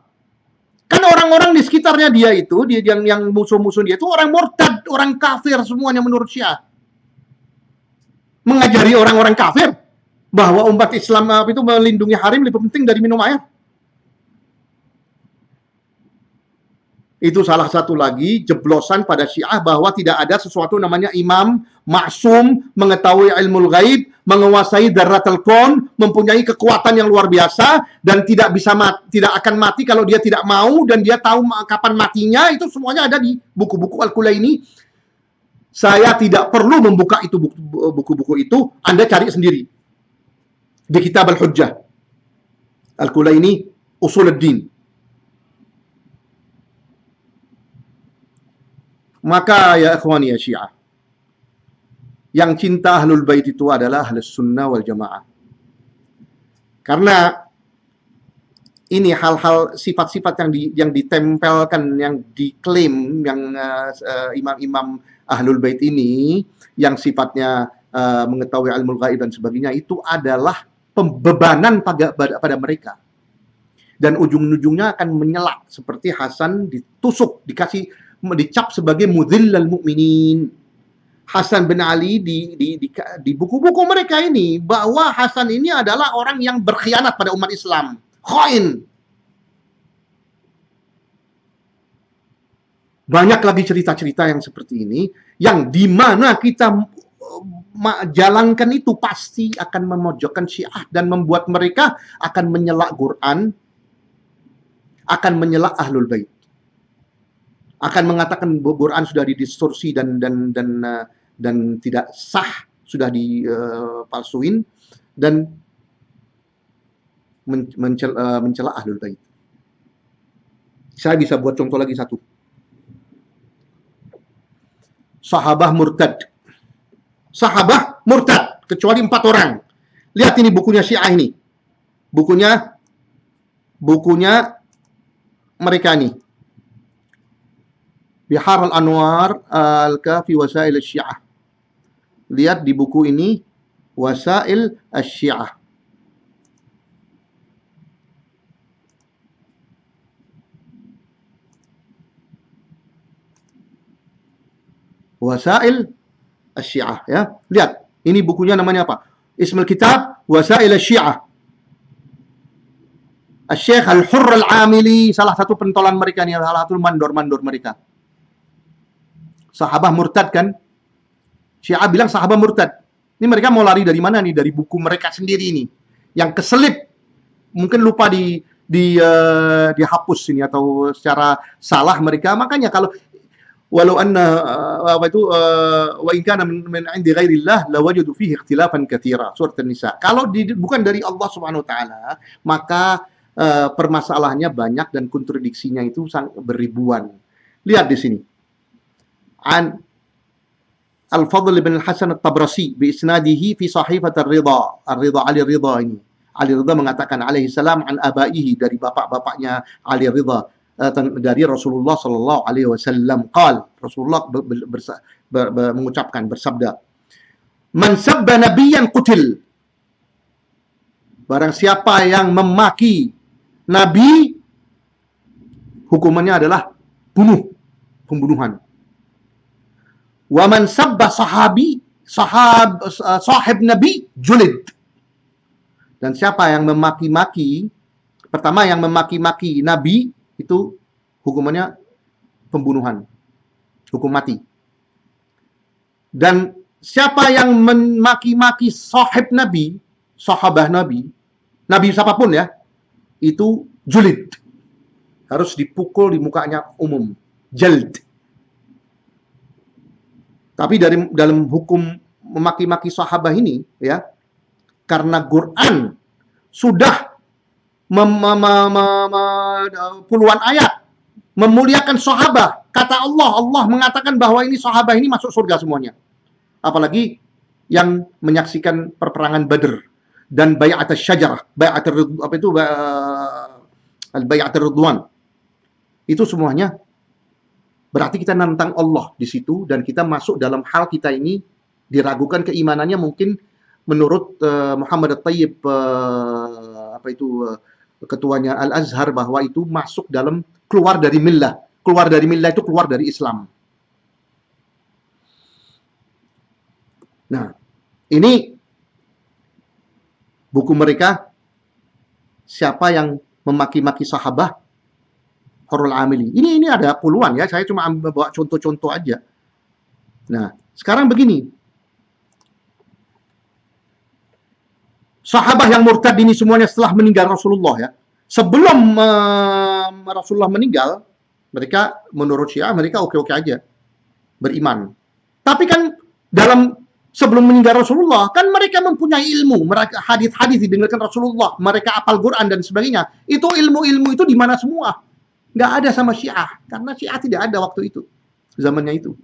Kan orang-orang di sekitarnya dia itu, yang musuh-musuh dia itu orang murtad, orang kafir semuanya menurut Syiah. Mengajari orang-orang kafir bahwa umat Islam itu melindungi harim lebih penting dari minum air. Itu salah satu lagi jeblosan pada Syiah bahwa tidak ada sesuatu namanya imam maksum, mengetahui ilmu gaib, menguasai dzarratul kaun, mempunyai kekuatan yang luar biasa dan tidak akan mati kalau dia tidak mau dan dia tahu kapan matinya. Itu semuanya ada di buku-buku Al-Kulaini. Saya tidak perlu membuka itu buku-buku itu, Anda cari sendiri. Di Kitab Al-Hujjah. Al-Kulaini Usuluddin. Maka ya ikhwani ya Syiah, yang cinta Ahlul Bait itu adalah Ahlus Sunnah wal Jamaah. Karena ini hal-hal sifat-sifat yang ditempelkan, yang diklaim, yang imam-imam Ahlul Bait ini, yang sifatnya mengetahui ilmu gaib dan sebagainya, itu adalah pembebanan pada mereka. Dan ujung-ujungnya akan menyelak seperti Hasan ditusuk, dicap sebagai mudhillal mu'minin. Hasan bin Ali di buku-buku mereka ini bahwa Hasan ini adalah orang yang berkhianat pada umat Islam. Khain. Banyak lagi cerita-cerita yang seperti ini yang di mana kita jalankan itu pasti akan memojokkan Syiah dan membuat mereka akan menyela Quran, akan menyela Ahlul Bait. Akan mengatakan Quran sudah didistorsi dan tidak sah, sudah dipalsuin dan mencela Ahlul Bait. Saya bisa buat contoh lagi satu. Sahabah murtad. Sahabah murtad kecuali 4 orang. Lihat ini bukunya Syiah ini. Bukunya mereka ini. Bihar al-Anwar al-Kafi Wasail al-Syiah. Lihat di buku ini Wasail al-Syiah. Wasail al-Syiah, ya. Lihat, ini bukunya namanya apa? Ismul Kitab Wasail al-Syiah. Al-Syekh Al-Hurr Al-Amili, salah satu pentolan mereka nih, salah satu mandor-mandor mereka. Sahabah murtad kan? Syiah bilang sahabah murtad. Ini mereka mau lari dari mana nih? Dari buku mereka sendiri nih, yang keselip, mungkin lupa dihapus ini atau secara salah mereka. Makanya kalau walau anna apa itu wa in kana min 'indi ghairillah lawajadu fihi ikhtilafan katsira. Surat An-Nisa. Kalau bukan dari Allah Subhanahu wa taala, maka permasalahannya banyak dan kontradiksinya itu beribuan. Lihat di sini. An Al-Fadl bin Al-Hasan At-Tabrasi bi isnadihi fi Sahifat Ar-Ridha. Ar-Ridha Ali Ridha ini. Ali Ridha mengatakan alaihi salam an abaihi, dari bapak-bapaknya Ali Ridha, dari Rasulullah sallallahu alaihi wasallam qal, Rasulullah mengucapkan, bersabda, man sabba nabiyyan qutil, barang siapa yang memaki nabi, hukumannya adalah pembunuhan. Wa man sabba sahib nabi julid. Dan siapa yang memaki-maki, pertama yang memaki-maki nabi, itu hukumannya pembunuhan, hukum mati. Dan siapa yang memaki-maki sahib nabi, sahabah nabi siapapun ya, itu julid, harus dipukul di mukanya umum, jald. Tapi dalam hukum memaki-maki sahabah ini ya, karena Quran sudah puluhan ayat memuliakan sahabah, kata Allah mengatakan bahwa ini sahabah ini masuk surga semuanya. Apalagi yang menyaksikan perperangan Badr dan Bai'at Asy-Syajarah, Bai'at Ridwan. Itu semuanya berarti kita nantang Allah di situ, dan kita masuk dalam hal kita ini diragukan keimanannya mungkin menurut Muhammad At-Tayyib ketuanya Al-Azhar, bahwa itu masuk dalam keluar dari millah. Keluar dari millah itu keluar dari Islam. Nah, ini buku mereka, siapa yang memaki-maki sahabah, Hurul Amili. Ini ada puluhan ya, saya cuma bawa contoh-contoh aja. Nah, sekarang begini. Sahabah yang murtad ini semuanya setelah meninggal Rasulullah ya. Sebelum Rasulullah meninggal, mereka menurut Syiah mereka oke-oke aja, beriman. Tapi kan sebelum meninggal Rasulullah, kan mereka mempunyai ilmu, mereka hadis-hadis didengarkan Rasulullah, mereka hafal Quran dan sebagainya. Itu ilmu-ilmu itu di mana semua? Nggak ada sama Syiah, karena Syiah tidak ada waktu itu, zamannya itu.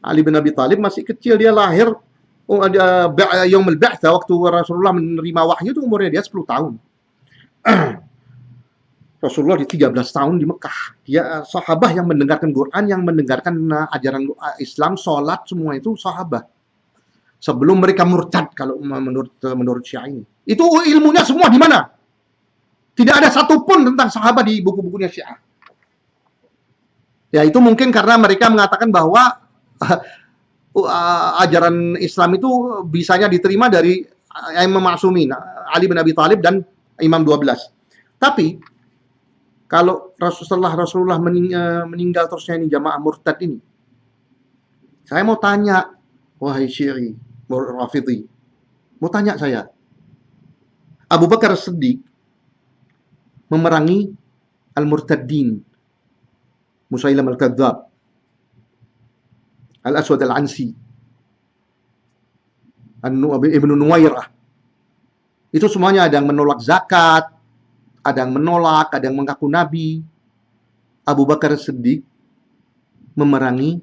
Ali bin Abi Thalib masih kecil, dia lahir Yaumul Ba'tsah, waktu Rasulullah menerima wahyu itu umurnya dia 10 tahun. Rasulullah di 13 tahun di Mekah. Dia sahabah yang mendengarkan Quran, yang mendengarkan ajaran Islam, sholat, semua itu sahabah. Sebelum mereka murtad, kalau menurut Syiah ini. Itu ilmunya semua di mana? Tidak ada satupun tentang sahabat di buku-bukunya Syiah. Ya, itu mungkin karena mereka mengatakan bahwa ajaran Islam itu bisanya diterima dari Imam Ma'sumin, Ali bin Abi Thalib dan Imam 12. Tapi kalau setelah Rasulullah meninggal terusnya ini jamaah murtad ini, saya mau tanya, wahai Syi'i, Rafidhi, mau tanya saya, Abu Bakar As-Siddiq memerangi al-murtaddin, Musailam al-Kadzdzab, Al-Aswad Al-Ansi, Ibnu Nuwairah. Itu semuanya ada yang menolak zakat, ada yang menolak, ada yang mengaku nabi. Abu Bakar Siddiq memerangi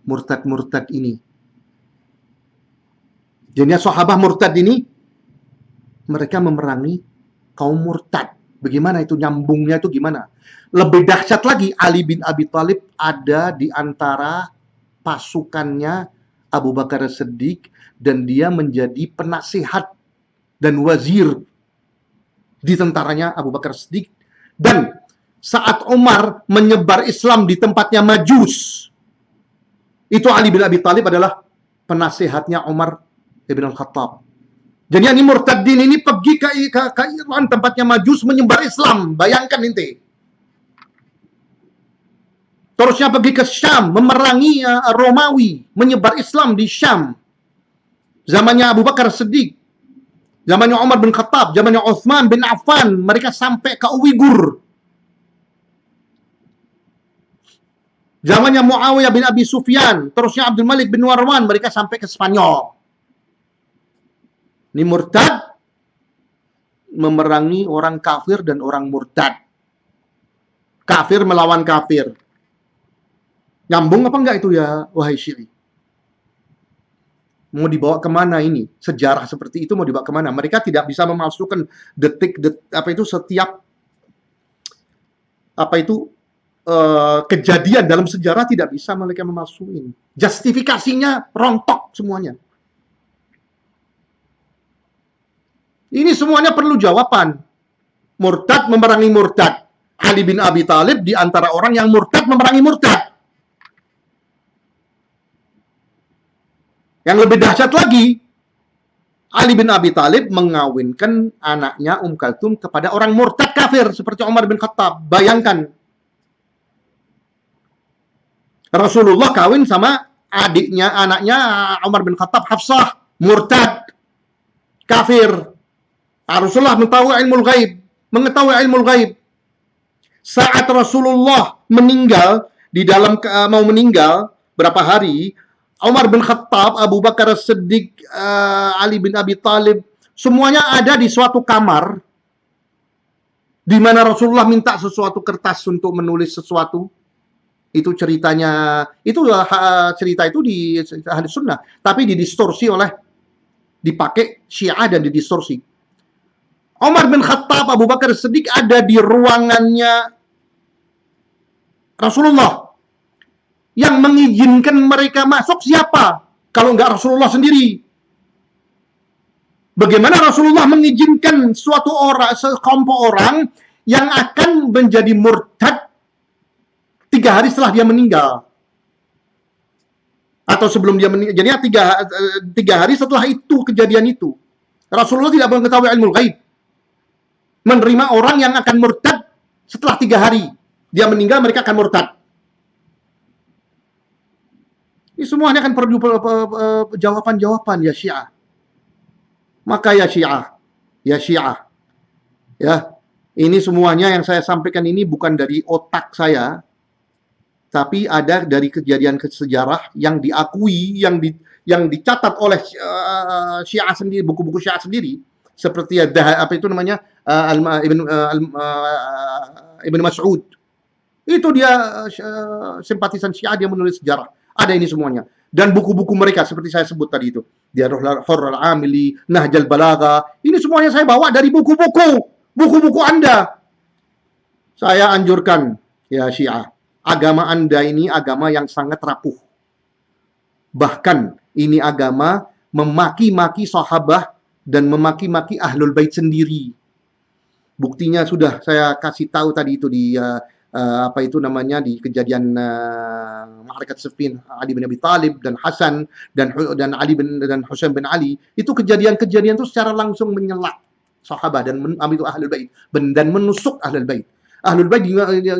murtad-murtad ini. Jadi sahabat murtad ini, mereka memerangi kaum murtad. Bagaimana itu nyambungnya, itu gimana? Lebih dahsyat lagi, Ali bin Abi Thalib ada di antara pasukannya Abu Bakar Siddiq, dan dia menjadi penasihat dan wazir di tentaranya Abu Bakar Siddiq. Dan saat Umar menyebar Islam di tempatnya Majus, itu Ali bin Abi Thalib adalah penasihatnya Umar ibn al-Khattab. Jadi yang murtadin ini pergi ke Iran, tempatnya Majus, menyebar Islam. Bayangkan inti. Terusnya pergi ke Syam, memerangi Romawi, menyebar Islam di Syam. zamannya Abu Bakar Siddiq, zamannya Umar bin Khattab, zamannya Utsman bin Affan, mereka sampai ke Uighur. Zamannya Muawiyah bin Abi Sufyan, terusnya Abdul Malik bin Marwan, mereka sampai ke Spanyol. Ini murtad memerangi orang kafir dan orang murtad. Kafir melawan kafir. Nyambung apa enggak itu ya, wahai Syi'i? Mau dibawa kemana ini? Sejarah seperti itu mau dibawa kemana? Mereka tidak bisa memalsukan setiap kejadian dalam sejarah, tidak bisa mereka memalsuin. Justifikasinya rontok semuanya. Ini semuanya perlu jawaban. Murtad memerangi murtad. Ali bin Abi Thalib di antara orang yang murtad memerangi murtad. Yang lebih dahsyat lagi, Ali bin Abi Thalib mengawinkan anaknya Kalthum kepada orang murtad kafir seperti Umar bin Khattab. Bayangkan, Rasulullah kawin sama anaknya Umar bin Khattab, Hafsah, murtad, kafir. Rasulullah mengetahui ilmu ghaib. Saat Rasulullah meninggal, mau meninggal berapa hari, Umar bin Khattab, Abu Bakar Siddiq, Ali bin Abi Thalib, semuanya ada di suatu kamar di mana Rasulullah minta sesuatu kertas untuk menulis sesuatu. Itu ceritanya, cerita itu di Ahlus Sunnah, tapi didistorsi dipakai Syiah dan didistorsi. Umar bin Khattab, Abu Bakar Siddiq ada di ruangannya Rasulullah. Yang mengizinkan mereka masuk siapa? Kalau enggak Rasulullah sendiri. Bagaimana Rasulullah mengizinkan sekelompok orang yang akan menjadi murtad 3 hari setelah dia meninggal? Atau sebelum dia meninggal. Jadi 3 hari setelah itu, kejadian itu. Rasulullah tidak mengetahui ilmu ghaib. Menerima orang yang akan murtad setelah 3 hari. Dia meninggal, mereka akan murtad. Ini semuanya akan perlu jawaban-jawaban ya Syiah. Maka ya Syiah, ya, ini semuanya yang saya sampaikan ini bukan dari otak saya, tapi ada dari kejadian sejarah yang diakui, yang dicatat oleh Syiah sendiri, buku-buku Syiah sendiri, seperti Ibn Mas'ud. Itu dia simpatisan Syiah, dia menulis sejarah. Ada ini semuanya. Dan buku-buku mereka seperti saya sebut tadi itu. Diarul Hurrul Amili, Nahjal Balagha. Ini semuanya saya bawa dari buku-buku Anda. Saya anjurkan ya Syiah, agama Anda ini agama yang sangat rapuh. Bahkan ini agama memaki-maki sahabat dan memaki-maki Ahlul Bait sendiri. Buktinya sudah saya kasih tahu tadi itu di di kejadian Ma'rakatus Siffin, Ali bin Abi Thalib dan Hasan dan Husain bin Ali. Itu kejadian-kejadian itu secara langsung menyela sahabat dan itu Ahlul Bait dan menusuk Ahlul Bait. Ahlul Bait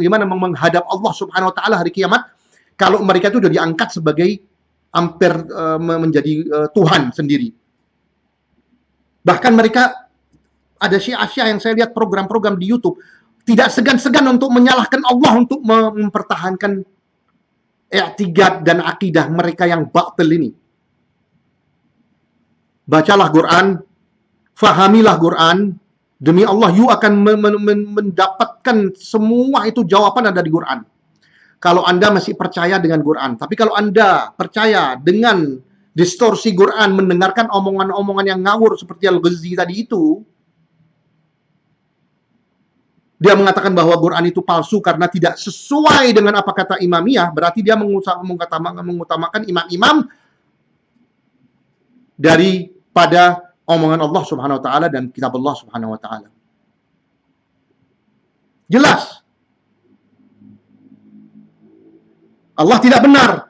gimana menghadap Allah Subhanahu wa taala hari kiamat kalau mereka itu sudah diangkat sebagai hampir menjadi Tuhan sendiri. Bahkan mereka ada Syiah yang saya lihat program-program di YouTube tidak segan-segan untuk menyalahkan Allah untuk mempertahankan i'tiqad dan akidah mereka yang batil ini. Bacalah Quran, fahamilah Quran, demi Allah you akan mendapatkan semua itu jawaban ada di Quran. Kalau Anda masih percaya dengan Quran, tapi kalau Anda percaya dengan distorsi Quran, mendengarkan omongan-omongan yang ngawur seperti Al-Ghazi tadi itu, dia mengatakan bahwa Quran itu palsu karena tidak sesuai dengan apa kata Imamiyah, berarti dia mengutamakan imam-imam daripada omongan Allah Subhanahu wa taala dan kitab Allah Subhanahu wa taala. Jelas. Allah tidak benar.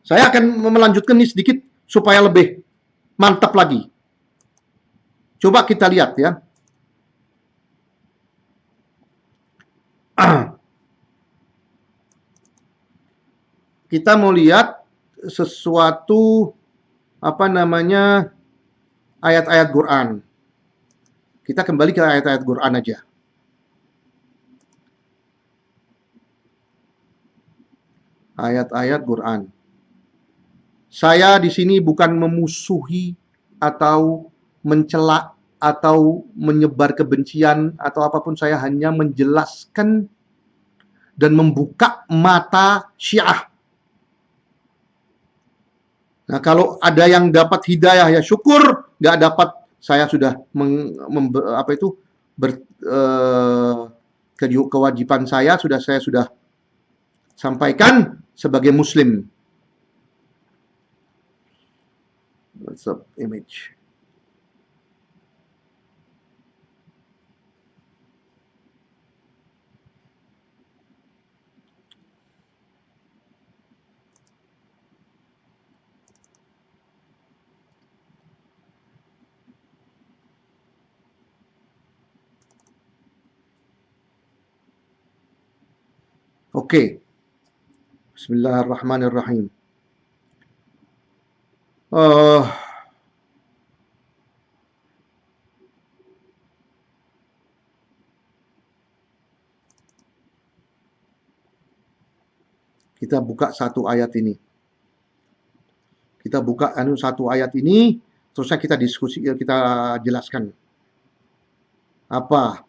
Saya akan melanjutkan ini sedikit supaya lebih mantap lagi. Coba kita lihat ya. Kita mau lihat sesuatu apa namanya, ayat-ayat Quran. Kita kembali ke ayat-ayat Quran aja. Ayat-ayat Quran. Saya di sini bukan memusuhi atau mencela atau menyebar kebencian atau apapun, saya hanya menjelaskan dan membuka mata Syiah. Nah, kalau ada yang dapat hidayah ya syukur, nggak dapat saya sudah kewajiban saya sudah sampaikan sebagai muslim. WhatsApp image. Oke. Bismillahirrahmanirrahim. Kita buka satu ayat ini. Kita buka satu ayat ini, terusnya kita diskusi, kita jelaskan. Apa?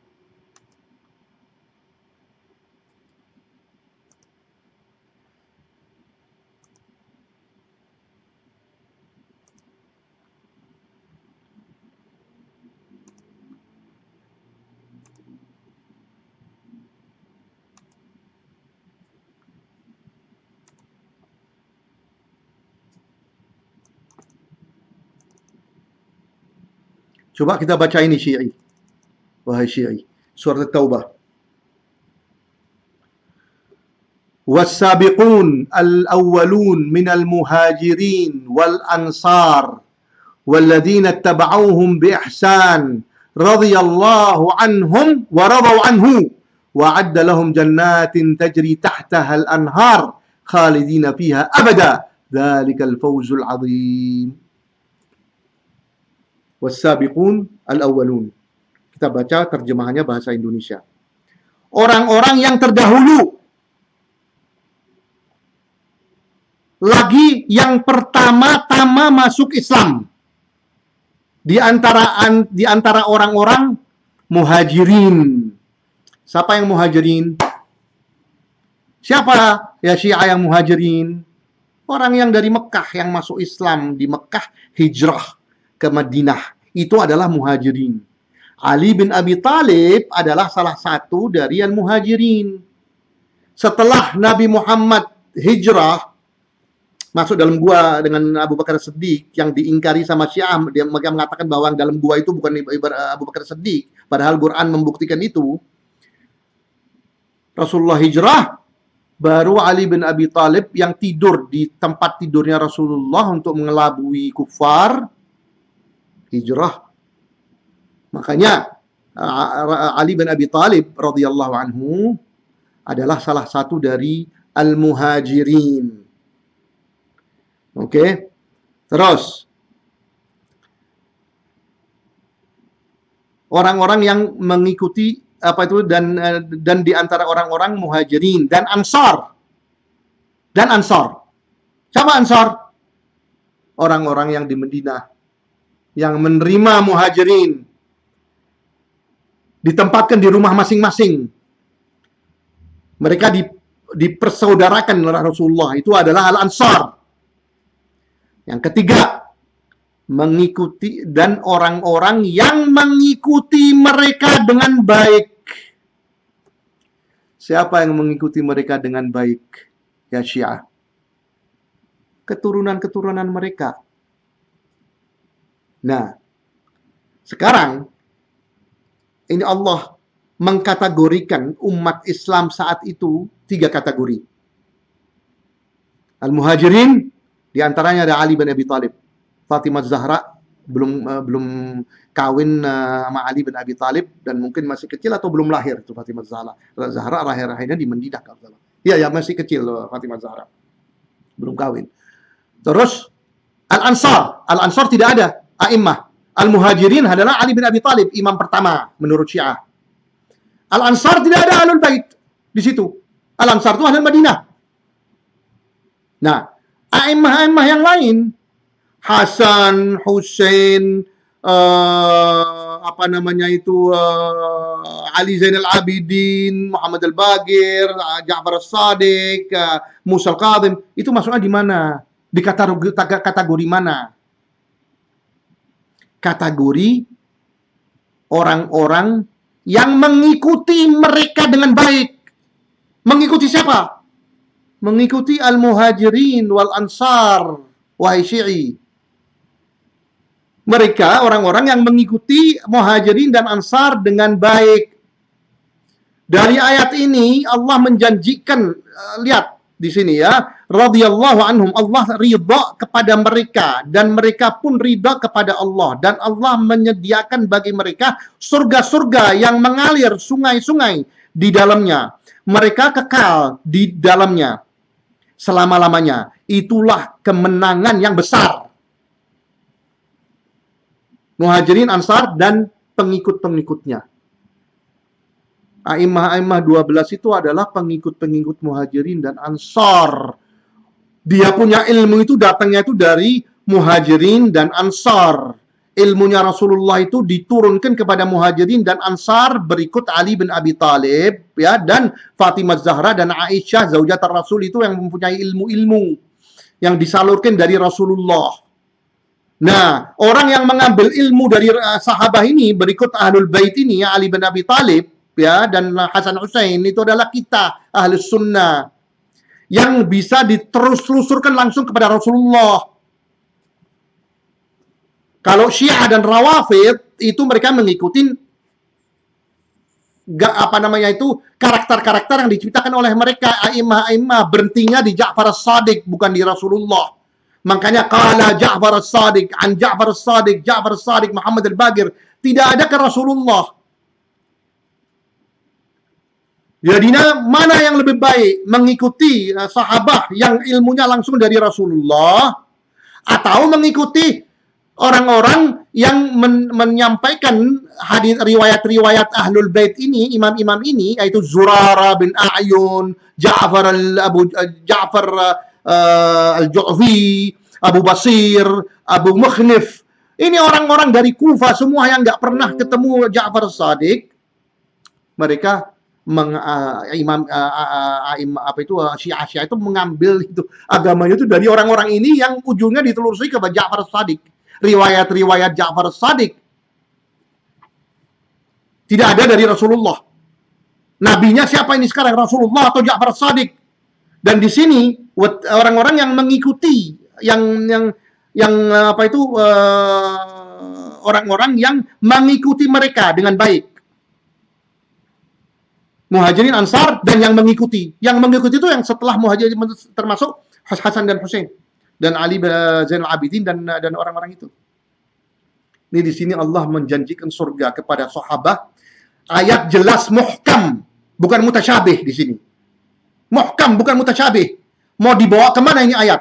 Coba kita baca ini Syi'i. Wahai Syi'i. Surat At-Taubah. Was-sabiqun al-awwalun minal muhajirin wal ansar walladzina ittaba'uuhum bi ihsan radhiyallahu anhum wa radaw anhu wa 'adda lahum jannatin tajri tahtaha al-anhar khalidina fiha abada dzalikal fawzul 'adzim. Was-sabiqun al-awwalun. Kita baca terjemahannya bahasa Indonesia. Orang-orang yang terdahulu. Lagi yang pertama-tama masuk Islam. Di antara orang-orang muhajirin. Siapa yang muhajirin? Siapa ya Syiah yang muhajirin? Orang yang dari Mekah yang masuk Islam di Mekah, hijrah ke Madinah. Itu adalah muhajirin. Ali bin Abi Thalib adalah salah satu dari yang muhajirin. Setelah Nabi Muhammad hijrah masuk dalam gua dengan Abu Bakar Siddiq yang diingkari sama Syiah, dia mengatakan bahwa dalam gua itu bukan Abu Bakar Siddiq, padahal Quran membuktikan itu. Rasulullah hijrah, baru Ali bin Abi Thalib yang tidur di tempat tidurnya Rasulullah untuk mengelabui kufar, hijrah. Makanya Ali bin Abi Thalib radhiyallahu anhu adalah salah satu dari al-muhajirin. Oke. Terus orang-orang yang mengikuti apa itu dan di antara orang-orang muhajirin dan ansar. Dan ansar. Siapa ansar? Orang-orang yang di Madinah yang menerima muhajirin, ditempatkan di rumah masing-masing. Mereka dipersaudarakan oleh Rasulullah. Itu adalah al-ansar. Yang ketiga, mengikuti dan orang-orang yang mengikuti mereka dengan baik. Siapa yang mengikuti mereka dengan baik? Ya Syiah. Keturunan-keturunan mereka. Nah, sekarang ini Allah mengkategorikan umat Islam saat itu 3 kategori. Al-muhajirin, di antaranya ada Ali bin Abi Thalib. Fatimah Zahra belum kawin sama Ali bin Abi Thalib dan mungkin masih kecil atau belum lahir itu Fatimah Zahra lahirnya di Madinah kalau salah. Iya ya, masih kecil Fatimah Zahra. Belum kawin. Terus Al-Ansar. Al-Ansar tidak ada a'immah. Al-Muhajirin adalah Ali bin Abi Thalib, imam pertama menurut Syiah. Al-Ansar tidak ada Ahlul Bait di situ. Al-Ansar itu Ahlul Madinah. Nah, a'immah-a'immah yang lain, Hasan, Husain, Ali Zainal Abidin, Muhammad Al-Baqir, Ja'far As-Sadiq, Musa Al-Kadhim, itu masuknya di mana? Di kategori mana? Kategori orang-orang yang mengikuti mereka dengan baik. Mengikuti siapa? Mengikuti Al-Muhajirin wal Ansar, wahai Syi'i. Mereka orang-orang yang mengikuti Muhajirin dan Ansar dengan baik. Dari ayat ini Allah menjanjikan, lihat di sini ya, radhiyallahu anhum, Allah ridha kepada mereka dan mereka pun ridha kepada Allah, dan Allah menyediakan bagi mereka surga-surga yang mengalir sungai-sungai di dalamnya. Mereka kekal di dalamnya selama-lamanya. Itulah kemenangan yang besar. Muhajirin, Ansar, dan pengikut-pengikutnya. A'immah 12 itu adalah pengikut-pengikut Muhajirin dan Ansar. Dia punya ilmu itu datangnya itu dari Muhajirin dan Ansar. Ilmunya Rasulullah itu diturunkan kepada Muhajirin dan Ansar berikut Ali bin Abi Thalib, ya, dan Fatimah Zahra dan Aisyah zaujat Rasul itu yang mempunyai ilmu-ilmu yang disalurkan dari Rasulullah. Nah, orang yang mengambil ilmu dari sahabat ini berikut Ahlul Bait ini, ya, Ali bin Abi Thalib, ya, dan Hasan Husain, itu adalah kita Ahlus Sunnah yang bisa diterus-telusurkan langsung kepada Rasulullah. Kalau Syiah dan Rawafid itu mereka mengikuti karakter-karakter yang diciptakan oleh mereka. A'immah berhentinya di Ja'far As-Sadiq, bukan di Rasulullah. Makanya qala Ja'far As-Sadiq, an Ja'far As-Sadiq, Ja'far As-Sadiq, Muhammad Al-Baqir. Tidak ada ke Rasulullah. Jadinya mana yang lebih baik? Mengikuti sahabat yang ilmunya langsung dari Rasulullah, atau mengikuti orang-orang yang menyampaikan hadis riwayat-riwayat Ahlul Bait ini, imam-imam ini, yaitu Zurara bin A'yun, Ja'far Al-Ju'fi, Abu Basir, Abu Mukhnif. Ini orang-orang dari Kufah semua yang nggak pernah ketemu Ja'far As-Sadiq. Mereka Syiah itu mengambil itu agamanya itu dari orang-orang ini yang ujungnya ditelusuri ke Ja'far As-Sadiq. Riwayat-riwayat Ja'far As-Sadiq tidak ada dari Rasulullah. Nabinya siapa ini sekarang, Rasulullah atau Ja'far As-Sadiq? Dan di sini orang-orang yang mengikuti orang-orang yang mengikuti mereka dengan baik. Muhajirin, Ansar, dan yang mengikuti. Yang mengikuti itu yang setelah Muhajirin, termasuk Hasan dan Husain dan Ali Zainal Abidin dan orang-orang itu. Ini di sini Allah menjanjikan surga kepada sahabat. Ayat jelas muhkam, bukan mutasyabih di sini. Muhkam, bukan mutasyabih. Mau dibawa kemana ini ayat?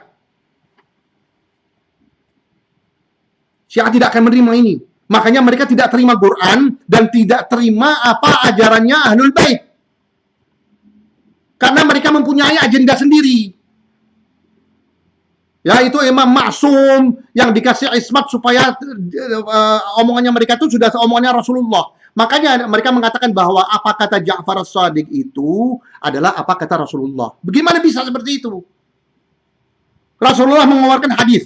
Syiah tidak akan menerima ini. Makanya mereka tidak terima Quran dan tidak terima apa ajarannya Ahlul Bait. Karena mereka mempunyai agenda sendiri. Ya, itu Imam Ma'sum yang dikasih ismat supaya omongannya mereka itu sudah omongannya Rasulullah. Makanya mereka mengatakan bahwa apa kata Ja'far As-Sadiq itu adalah apa kata Rasulullah. Bagaimana bisa seperti itu? Rasulullah mengeluarkan hadis.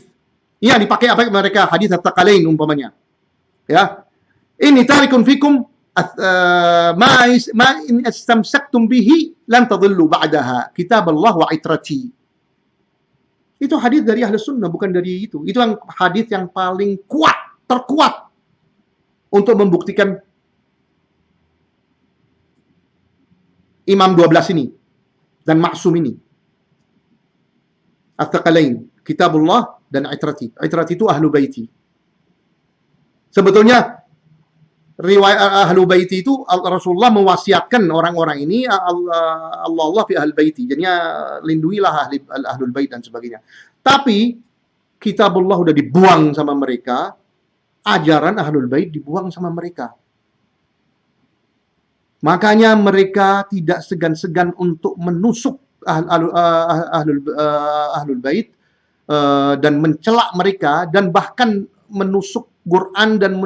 Ya, dipakai apa mereka? Hadis At-Taqalain umpamanya. Ya. Ini tarikun fikum ma in istamsaktum bihi lan tadhillu ba'daha. Kitabullah wa itrati. Itu hadis dari Ahlus Sunnah, bukan dari itu. Itu yang hadis yang paling kuat, terkuat untuk membuktikan Imam 12 ini dan Ma'sum ini. At-Taqalain, Kitabullah dan Itrati. Itrati itu Ahlu Baiti. Sebetulnya riwayat Ahlu Baiti itu Rasulullah mewasiatkan orang-orang ini Allah fi Ahli Baiti. Jadinya lindungilah Ahlul Bait dan sebagainya. Tapi kitabullah udah dibuang sama mereka, ajaran Ahlul Bait dibuang sama mereka. Makanya mereka tidak segan-segan untuk menusuk Ahlul Bait dan mencela mereka, dan bahkan menusuk Quran dan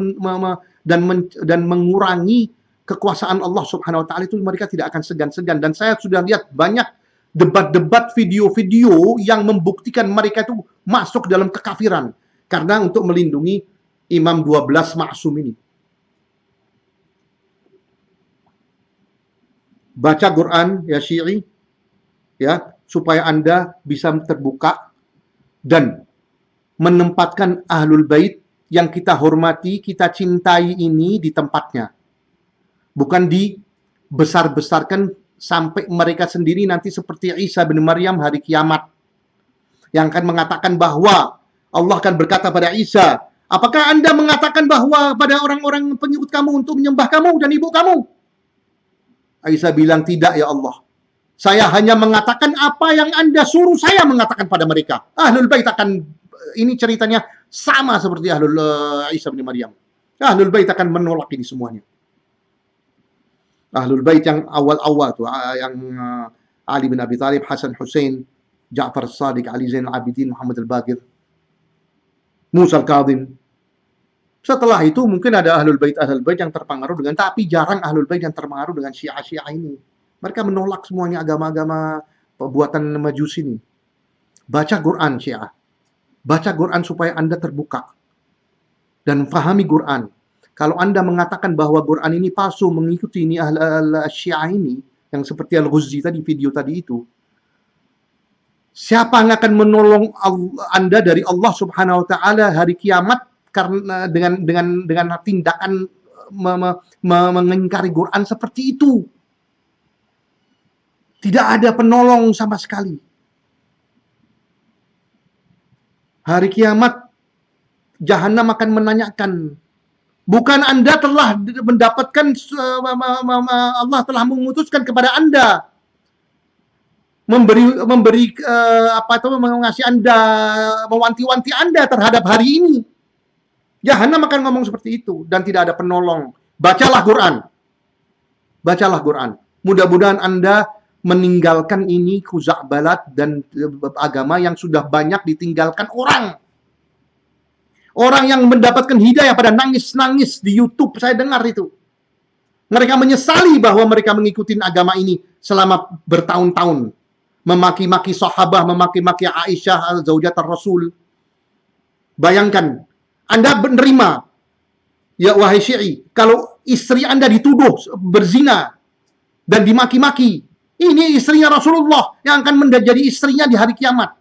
mengurangi kekuasaan Allah Subhanahu wa taala. Itu mereka tidak akan segan-segan. Dan saya sudah lihat banyak debat-debat, video-video yang membuktikan mereka itu masuk dalam kekafiran karena untuk melindungi Imam 12 maksum ini. Baca Quran ya Syi'i, ya, supaya Anda bisa terbuka dan menempatkan Ahlul Bait yang kita hormati, kita cintai ini di tempatnya. Bukan dibesar-besarkan sampai mereka sendiri nanti seperti Isa bin Maryam hari kiamat, yang akan mengatakan bahwa Allah akan berkata pada Isa, apakah Anda mengatakan bahwa pada orang-orang pengikut kamu untuk menyembah kamu dan ibu kamu? Isa bilang, tidak ya Allah. Saya hanya mengatakan apa yang Anda suruh saya mengatakan pada mereka. Ahlul Bait akan, ini ceritanya sama seperti Isa bin Maryam. Ahlul Bait akan menolak ini semuanya. Ahlul Bait yang awal-awal tuh, yang Ali bin Abi Thalib, Hasan Hussein, Ja'far As-Sadiq, Ali Zainal Abidin, Muhammad Al-Baqir, Musa Al-Kadhim. Setelah itu mungkin ada Ahlul Bait yang terpengaruh dengan, tapi jarang Ahlul Bait yang terpengaruh dengan Syiah ini. Mereka menolak semuanya agama-agama buatan Majusi ini. Baca Quran Syiah. Baca Quran supaya Anda terbuka dan fahami Quran. Kalau Anda mengatakan bahwa Quran ini palsu, mengikuti ini Syiah ini, yang seperti Al-Ghazzi tadi, video tadi itu, siapa yang akan menolong Anda dari Allah Subhanahu wa taala hari kiamat karena dengan tindakan mengingkari Quran seperti itu? Tidak ada penolong sama sekali. Hari kiamat, Jahannam akan menanyakan, bukan Anda telah mendapatkan, Allah telah memutuskan kepada Anda, mengasihi Anda, mewanti-wanti Anda terhadap hari ini. Jahannam akan ngomong seperti itu, dan tidak ada penolong. Bacalah Quran. Bacalah Quran. Mudah-mudahan Anda meninggalkan ini khuza'balat dan agama yang sudah banyak ditinggalkan orang. Orang yang mendapatkan hidayah pada nangis-nangis di YouTube, saya dengar itu. Mereka menyesali bahwa mereka mengikuti agama ini selama bertahun-tahun. Memaki-maki sahabah, memaki-maki Aisyah, zaujat Rasul. Bayangkan, Anda menerima, ya wahai Syi'i, kalau istri Anda dituduh berzina dan dimaki-maki, ini istrinya Rasulullah yang akan menjadi istrinya di hari kiamat.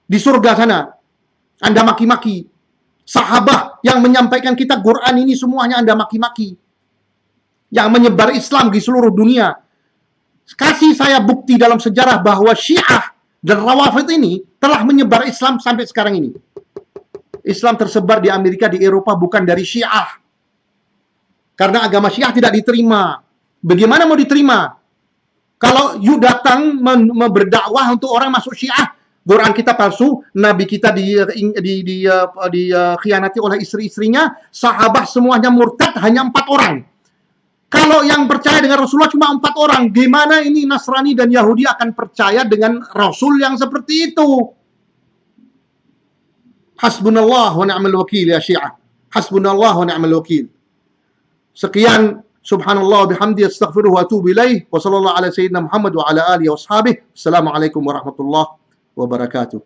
Di surga sana. Anda maki-maki. Sahabat yang menyampaikan kita Quran ini semuanya Anda maki-maki. Yang menyebar Islam di seluruh dunia. Kasih saya bukti dalam sejarah bahwa Syiah dan Rawafid ini telah menyebar Islam sampai sekarang ini. Islam tersebar di Amerika, di Eropa bukan dari Syiah. Karena agama Syiah tidak diterima. Bagaimana mau diterima? Kalau you datang berdakwah untuk orang masuk Syiah, Quran kita palsu, Nabi kita dikhianati oleh istri-istrinya, sahabat semuanya murtad, hanya 4 orang. Kalau yang percaya dengan Rasulullah cuma 4 orang, gimana ini Nasrani dan Yahudi akan percaya dengan Rasul yang seperti itu? Hasbunallah wa ni'mal wakil ya Syiah. Hasbunallah wa ni'mal wakil. Sekian. Subhanallah bihamdi astaghfiruh wa atubu ilaih. Wa sallallahu ala sayyidina Muhammad wa ala alihi wa ashabihi. Assalamualaikum warahmatullahi wabarakatuh.